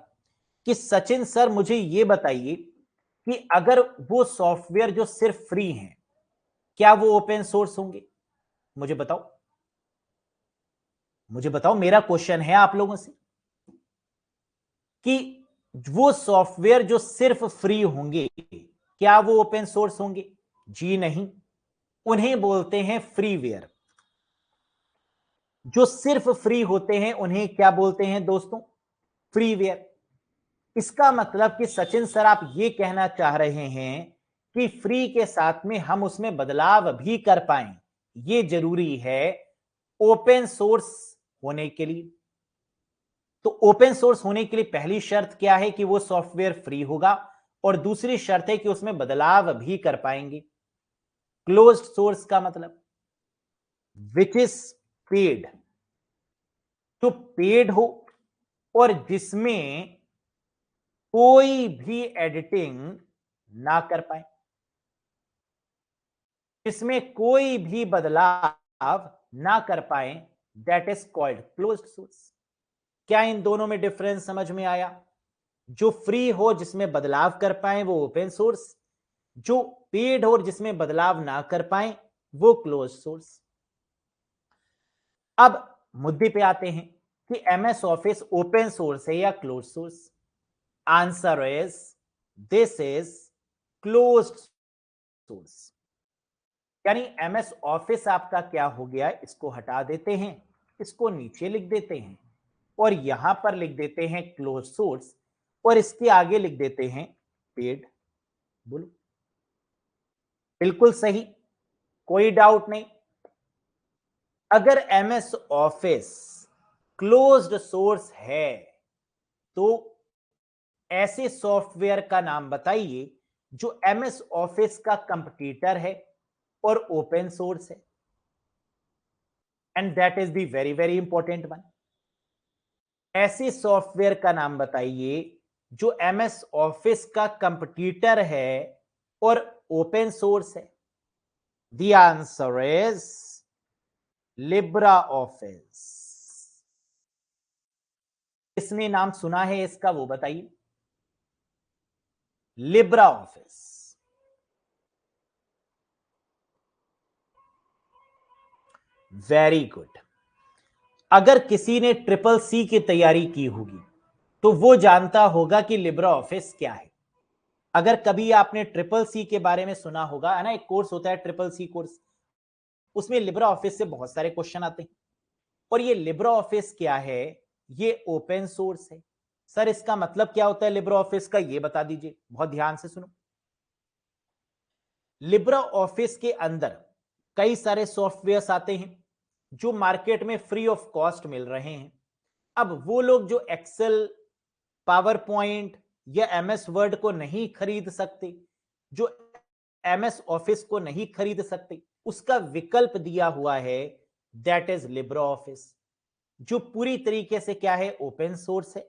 कि सचिन सर मुझे यह बताइए कि अगर वो सॉफ्टवेयर जो सिर्फ फ्री हैं, क्या वो ओपन सोर्स होंगे? मुझे बताओ, मुझे बताओ, मेरा क्वेश्चन है आप लोगों से कि वो सॉफ्टवेयर जो सिर्फ फ्री होंगे, क्या वो ओपन सोर्स होंगे? जी नहीं, उन्हें बोलते हैं फ्रीवेयर। जो सिर्फ फ्री होते हैं उन्हें क्या बोलते हैं दोस्तों? फ्रीवेयर। इसका मतलब कि सचिन सर आप ये कहना चाह रहे हैं कि फ्री के साथ में हम उसमें बदलाव भी कर पाएं, ये जरूरी है ओपन सोर्स होने के लिए। तो ओपन सोर्स होने के लिए पहली शर्त क्या है कि वो सॉफ्टवेयर फ्री होगा, और दूसरी शर्त है कि उसमें बदलाव भी कर पाएंगे। क्लोज्ड सोर्स का मतलब विच इज पेड, जो पेड हो और जिसमें कोई भी एडिटिंग ना कर पाए, जिसमें कोई भी बदलाव ना कर पाए, that is called closed source. क्या इन दोनों में डिफरेंस समझ में आया? जो फ्री हो जिसमें बदलाव कर पाए वो ओपन सोर्स, जो पेड हो और जिसमें बदलाव ना कर पाए वो क्लोज सोर्स। अब मुद्दे पे आते हैं कि एमएस ऑफिस ओपन सोर्स है या close source. Answer is this is closed source. यानी एमएस ऑफिस आपका क्या हो गया, इसको हटा देते हैं, इसको नीचे लिख देते हैं और यहां पर लिख देते हैं क्लोज सोर्स और इसके आगे लिख देते हैं पेड। बोलो, बिल्कुल सही, कोई डाउट नहीं। अगर एमएस ऑफिस क्लोज्ड सोर्स है तो ऐसे सॉफ्टवेयर का नाम बताइए जो एमएस ऑफिस का कंपटीटर है और ओपन सोर्स है, and that is the very very important one. ऐसे सॉफ्टवेयर का नाम बताइए जो एमएस ऑफिस का कंपटीटर है और ओपन सोर्स है। The answer is Libra office. किसने नाम सुना है इसका वो बताइए? Libra office. Very good. अगर किसी ने ट्रिपल सी की तैयारी की होगी तो वो जानता होगा कि लिब्रा ऑफिस क्या है। अगर कभी आपने ट्रिपल सी के बारे में सुना होगा, है ना, एक कोर्स होता है ट्रिपल सी कोर्स, उसमें लिब्रा ऑफिस से बहुत सारे क्वेश्चन आते हैं। और ये लिब्रा ऑफिस क्या है? ये ओपन सोर्स है। सर इसका मतलब क्या होता है लिब्रा ऑफिस का, ये बता दीजिए, बहुत ध्यान से सुनो। लिब्रा ऑफिस के अंदर कई सारे सॉफ्टवेयर्स आते हैं जो मार्केट में फ्री ऑफ कॉस्ट मिल रहे हैं। अब वो लोग जो एक्सेल, पावर पॉइंट या एमएस वर्ड को नहीं खरीद सकते, जो एमएस ऑफिस को नहीं खरीद सकते, उसका विकल्प दिया हुआ है, दैट इज लिब्रा ऑफिस, जो पूरी तरीके से क्या है, ओपन सोर्स है,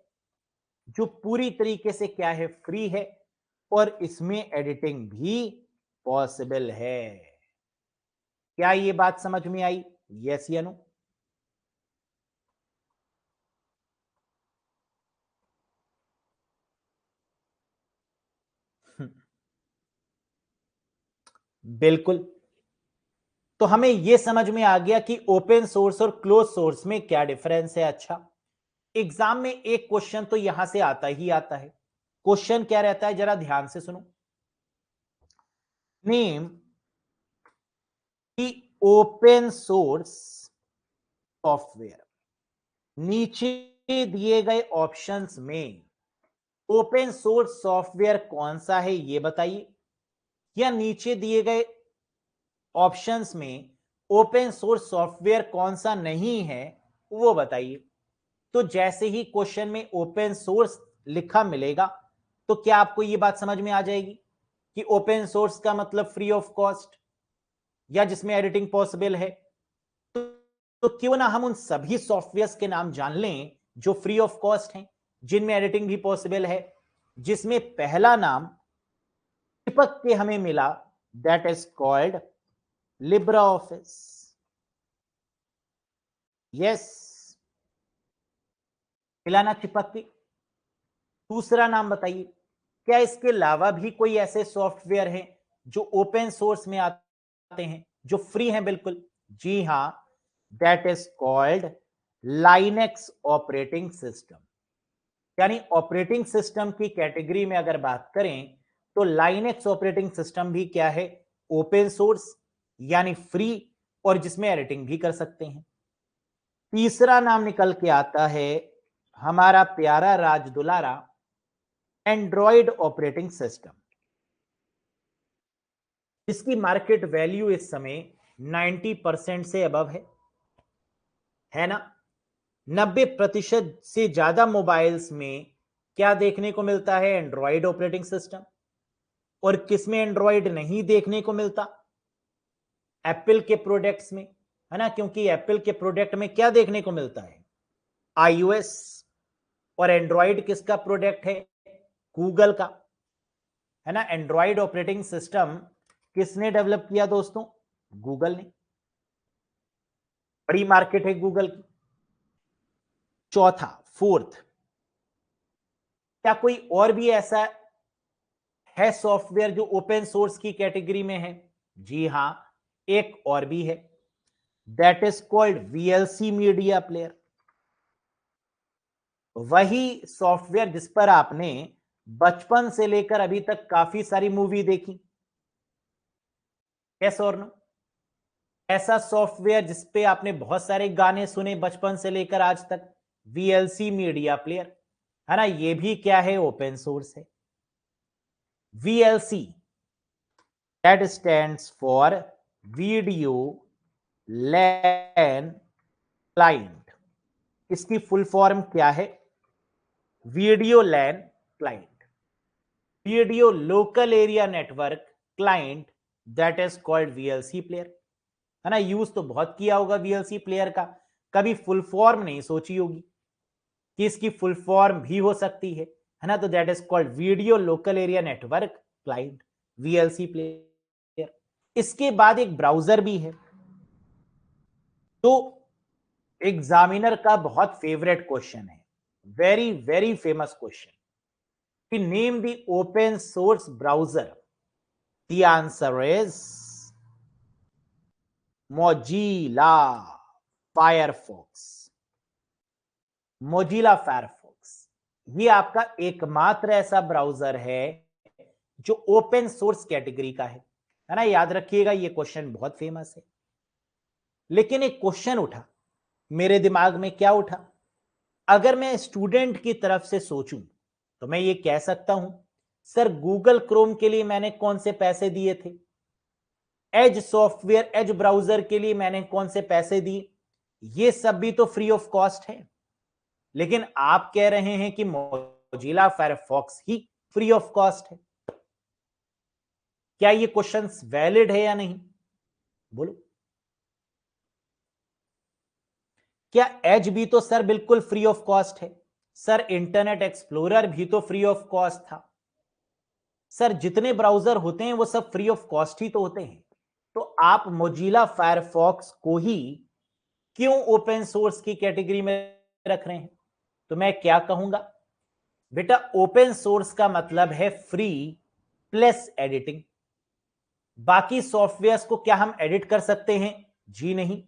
जो पूरी तरीके से क्या है, फ्री है, और इसमें एडिटिंग भी पॉसिबल है। क्या ये बात समझ में आई? यस या नो? बिल्कुल। तो हमें यह समझ में आ गया कि ओपन सोर्स और क्लोज सोर्स में क्या डिफरेंस है। अच्छा, एग्जाम में एक क्वेश्चन तो यहां से आता ही आता है। क्वेश्चन क्या रहता है, जरा ध्यान से सुनो। Name the open source software. नीचे दिए गए ऑप्शंस में ओपन सोर्स सॉफ्टवेयर कौन सा है यह बताइए, या नीचे दिए गए ऑप्शंस में ओपन सोर्स सॉफ्टवेयर कौन सा नहीं है वो बताइए। तो जैसे ही क्वेश्चन में ओपन सोर्स लिखा मिलेगा तो क्या आपको यह बात समझ में आ जाएगी कि ओपन सोर्स का मतलब फ्री ऑफ कॉस्ट या जिसमें एडिटिंग पॉसिबल है। तो क्यों ना हम उन सभी सॉफ्टवेयर्स के नाम जान लें जो फ्री ऑफ कॉस्ट हैं, जिनमें एडिटिंग भी पॉसिबल है, जिसमें पहला नाम चिपक के हमें मिला, that is called Libra office. Yes, मिला ना चिपक के। दूसरा नाम बताइए, क्या इसके अलावा भी कोई ऐसे सॉफ्टवेयर हैं जो ओपन सोर्स में आते हैं, जो फ्री हैं बिल्कुल? जी हां, that is called Linux operating system. यानी ऑपरेटिंग सिस्टम की कैटेगरी में अगर बात करें तो लाइनेक्स ऑपरेटिंग सिस्टम भी क्या है, ओपन सोर्स यानी फ्री, और जिसमें एडिटिंग भी कर सकते हैं। तीसरा नाम निकल के आता है हमारा प्यारा राज दुलारा एंड्रॉयड ऑपरेटिंग सिस्टम, इसकी मार्केट वैल्यू इस समय 90% से अबव है ना। 90% से ज्यादा मोबाइल्स में क्या देखने को मिलता है, एंड्रॉयड ऑपरेटिंग सिस्टम। और किसमें एंड्रॉयड नहीं देखने को मिलता, एप्पल के प्रोडक्ट्स में, है ना। क्योंकि एप्पल के प्रोडक्ट में क्या देखने को मिलता है, आईओएस। और एंड्रॉयड किसका प्रोडक्ट है, गूगल का, है ना। एंड्रॉयड ऑपरेटिंग सिस्टम किसने डेवलप किया दोस्तों, गूगल ने। बड़ी मार्केट है गूगल की। चौथा, फोर्थ, क्या कोई और भी ऐसा है सॉफ्टवेयर जो ओपन सोर्स की कैटेगरी में है? जी हां, एक और भी है, that is called VLC media player. वही सॉफ्टवेयर जिस पर आपने बचपन से लेकर अभी तक काफी सारी मूवी देखी, यस और नो। ऐसा सॉफ्टवेयर जिसपे आपने बहुत सारे गाने सुने बचपन से लेकर आज तक, वीएलसी मीडिया प्लेयर, है ना। ये भी क्या है, ओपन सोर्स है। VLC that stands for video LAN client. इसकी फुल फॉर्म क्या है, video LAN client, video local area network client, that is called VLC player, है ना। यूज तो बहुत किया होगा वीएलसी प्लेयर का, कभी फुल फॉर्म नहीं सोची होगी कि इसकी फुल फॉर्म भी हो सकती है ना। तो that is called video local area network client, VLC player. इसके बाद एक ब्राउजर भी है। तो एग्जामिनर का बहुत फेवरेट क्वेश्चन है, वेरी वेरी फेमस क्वेश्चन, कि name the open source browser. The answer is Mozilla Firefox. Mozilla Firefox ये आपका एकमात्र ऐसा ब्राउजर है जो ओपन सोर्स कैटेगरी का है ना। याद रखिएगा, ये क्वेश्चन बहुत फेमस है। लेकिन एक क्वेश्चन उठा मेरे दिमाग में, क्या उठा, अगर मैं स्टूडेंट की तरफ से सोचूं तो मैं ये कह सकता हूं, सर गूगल क्रोम के लिए मैंने कौन से पैसे दिए थे, एज सॉफ्टवेयर एज ब्राउजर के लिए मैंने कौन से पैसे दिए, ये सब भी तो फ्री ऑफ कॉस्ट है। लेकिन आप कह रहे हैं कि Mozilla Firefox he free of cost है। क्या ये क्वेश्चन वैलिड है या नहीं, बोलो। क्या एज भी तो सर बिल्कुल फ्री ऑफ कॉस्ट है, सर इंटरनेट एक्सप्लोरर भी तो फ्री ऑफ कॉस्ट था, सर जितने ब्राउजर होते हैं वो सब फ्री ऑफ कॉस्ट ही तो होते हैं। तो आप मोजिला फायरफॉक्स को ही क्यों ओपन सोर्स की कैटेगरी में रख रहे हैं? तो मैं क्या कहूंगा, बेटा ओपन सोर्स का मतलब है फ्री प्लस एडिटिंग। बाकी सॉफ्टवेयर्स को क्या हम एडिट कर सकते हैं? जी नहीं,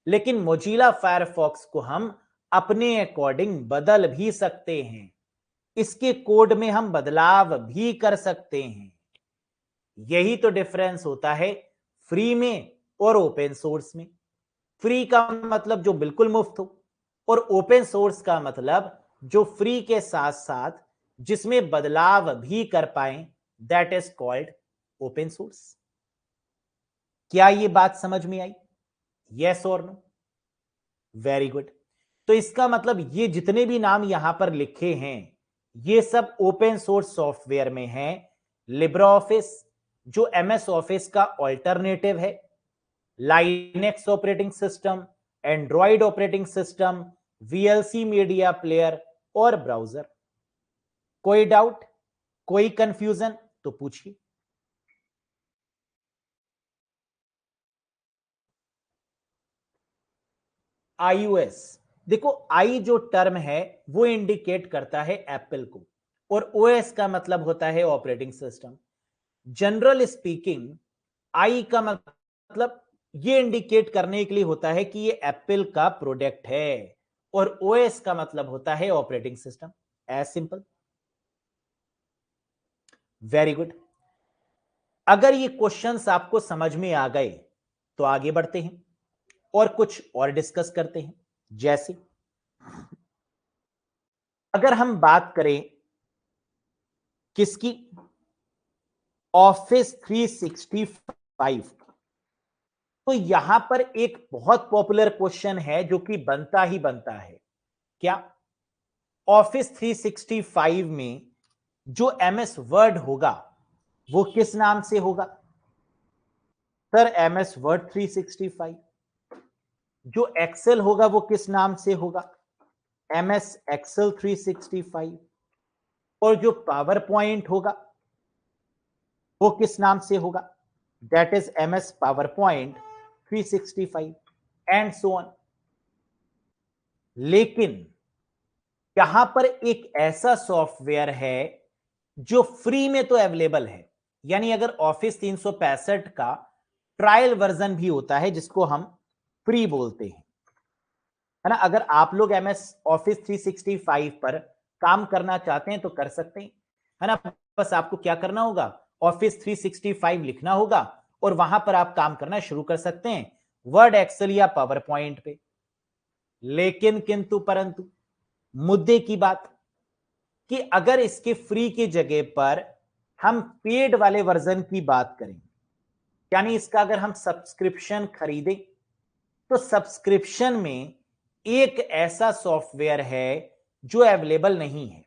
लेकिन मोजिला फायरफॉक्स को हम अपने अकॉर्डिंग बदल भी सकते हैं, इसके कोड में हम बदलाव भी कर सकते हैं। यही तो डिफरेंस होता है फ्री में और ओपन सोर्स में। फ्री का मतलब जो बिल्कुल मुफ्त हो, और ओपन सोर्स का मतलब जो फ्री के साथ साथ जिसमें बदलाव भी कर पाए, that is called open source. क्या ये बात समझ में आई? यस और नो? Very good. तो इसका मतलब ये जितने भी नाम यहां पर लिखे हैं, ये सब ओपन सोर्स सॉफ्टवेयर में हैं। लिब्रा ऑफिस जो एमएस ऑफिस का ऑल्टरनेटिव है, Linux operating system, Android operating system, VLC media player और ब्राउजर। कोई डाउट, कोई कंफ्यूजन तो पूछिए। iOS, देखो आई जो टर्म है वो इंडिकेट करता है एप्पल को, और ओएस का मतलब होता है operating system. General speaking I का मतलब ये इंडिकेट करने के लिए होता है कि ये एप्पल का प्रोडक्ट है, और ओएस का मतलब होता है operating system. As simple. Very good. अगर ये क्वेश्चंस आपको समझ में आ गए तो आगे बढ़ते हैं और कुछ और डिस्कस करते हैं। जैसे अगर हम बात करें किसकी, ऑफिस 365, तो यहां पर एक बहुत पॉपुलर क्वेश्चन है जो कि बनता ही बनता है। क्या? ऑफिस 365 में जो एमएस वर्ड होगा वो किस नाम से होगा? Sir MS Word 365। जो एक्सेल होगा वो किस नाम से होगा? MS Excel 365। और जो पावर पॉइंट होगा वो किस नाम से होगा? That is MS power point 365 and so on. लेकिन यहां पर एक ऐसा सॉफ्टवेयर है जो फ्री में तो अवेलेबल है, यानी अगर ऑफिस 365 का ट्रायल वर्जन भी होता है जिसको हम फ्री बोलते हैं, है ना। अगर आप लोग एमएस ऑफिस 365 पर काम करना चाहते हैं तो कर सकते हैं, है ना। बस आपको क्या करना होगा, ऑफिस 365 लिखना होगा और वहां पर आप काम करना शुरू कर सकते हैं, वर्ड एक्सेल या पावर पॉइंट पे। लेकिन किंतु परंतु मुद्दे की बात कि अगर इसके फ्री की जगह पर हम पेड वाले वर्जन की बात करें, यानी इसका अगर हम सब्सक्रिप्शन खरीदें, तो सब्सक्रिप्शन में एक ऐसा सॉफ्टवेयर है जो अवेलेबल नहीं है।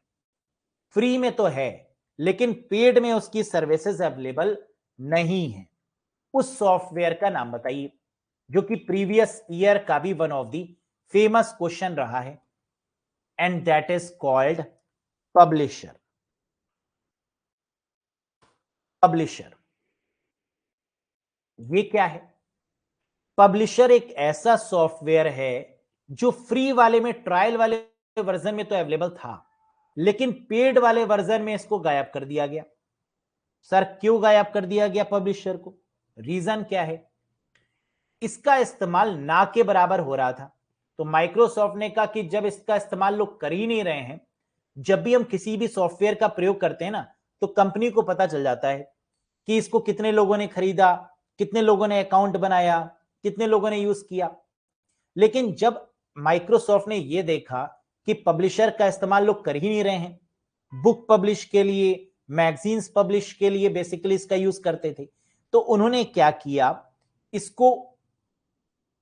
फ्री में तो है लेकिन पेड में उसकी सर्विसेज अवेलेबल नहीं है। उस सॉफ्टवेयर का नाम बताइए, जो कि प्रीवियस ईयर का भी one of the famous question रहा है, and that is called publisher. Publisher ये क्या है? पब्लिशर एक ऐसा सॉफ्टवेयर है जो फ्री वाले में, ट्रायल वाले वर्जन में तो अवेलेबल था, लेकिन पेड वाले वर्जन में इसको गायब कर दिया गया। सर क्यों गायब कर दिया गया पब्लिशर को? रीजन क्या है? इसका इस्तेमाल ना के बराबर हो रहा था, तो माइक्रोसॉफ्ट ने कहा कि जब इसका इस्तेमाल लोग कर ही नहीं रहे हैं, जब भी हम किसी भी सॉफ्टवेयर का प्रयोग करते हैं ना, तो कंपनी को पता चल जाता है कि इसको कितने लोगों ने खरीदा, कितने लोगों ने अकाउंट बनाया, कितने लोगों ने यूज किया। लेकिन जब माइक्रोसॉफ्ट ने यह देखा कि पब्लिशर का इस्तेमाल लोग कर ही नहीं रहे हैं, बुक पब्लिश के लिए, मैगजीन्स पब्लिश के लिए बेसिकली इसका यूज करते थे, तो उन्होंने क्या किया, इसको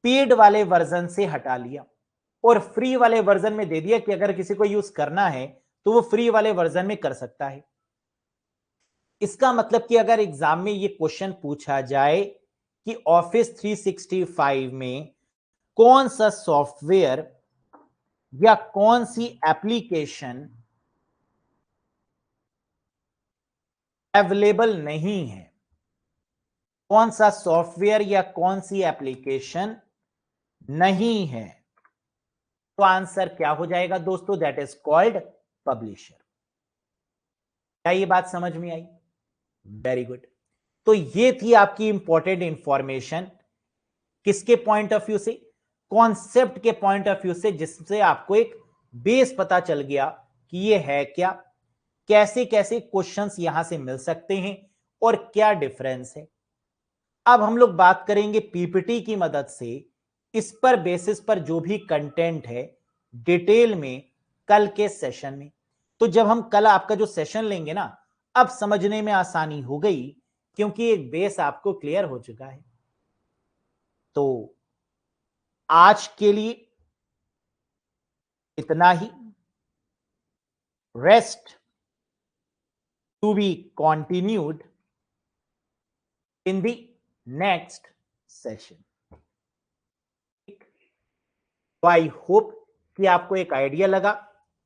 पेड वाले वर्जन से हटा लिया और फ्री वाले वर्जन में दे दिया कि अगर किसी को यूज करना है तो वो फ्री वाले वर्जन में कर सकता है। इसका मतलब कि अगर एग्जाम में ये क्वेश्चन पूछा जाए कि ऑफिस 365 में कौन सा सॉफ्टवेयर या कौन सी एप्लीकेशन अवेलेबल नहीं है, कौन सा सॉफ्टवेयर या कौन सी एप्लीकेशन नहीं है, तो आंसर क्या हो जाएगा दोस्तों? That is called publisher. क्या ये बात समझ में आई? Very good. तो ये थी आपकी इंपॉर्टेंट इंफॉर्मेशन, किसके पॉइंट ऑफ व्यू से, कॉन्सेप्ट के पॉइंट ऑफ व्यू से, जिससे आपको एक बेस पता चल गया कि ये है क्या, कैसे कैसे क्वेश्चंस यहां से मिल सकते हैं और क्या डिफरेंस है। अब हम लोग बात करेंगे पीपीटी की मदद से, इस पर बेसिस पर जो भी कंटेंट है डिटेल में कल के सेशन में। तो जब हम कल आपका जो सेशन लेंगे ना, अब समझने में आसानी हो गई, क्योंकि एक बेस आपको क्लियर हो चुका है। तो आज के लिए इतना ही। Rest to be continued in the next session. तो आई होप कि आपको एक आइडिया लगा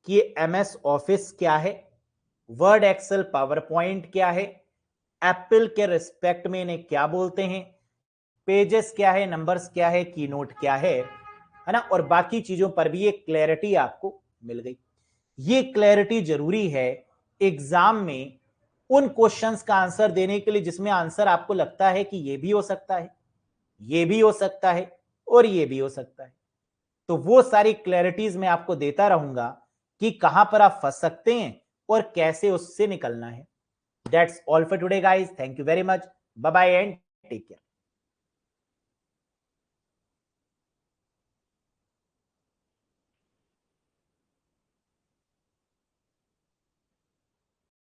कि एमएस ऑफिस क्या है, वर्ड एक्सेल पावर पॉइंट क्या है, एप्पल के रिस्पेक्ट में इन्हें क्या बोलते हैं, पेजेस क्या है, नंबर्स क्या है, कीनोट क्या है ना, और बाकी चीजों पर भी एक क्लैरिटी आपको मिल गई। ये क्लैरिटी जरूरी है एग्जाम में उन क्वेश्चंस का आंसर देने के लिए जिसमें आंसर आपको लगता है कि ये भी हो सकता है, ये भी हो सकता है और ये भी हो सकता है। तो वो सारी क्लैरिटीज मैं आपको देता रहूंगा कि कहां पर आप फंस सकते हैं और कैसे उससे निकलना है। That's all for today guys, thank you very much, bye bye and take care.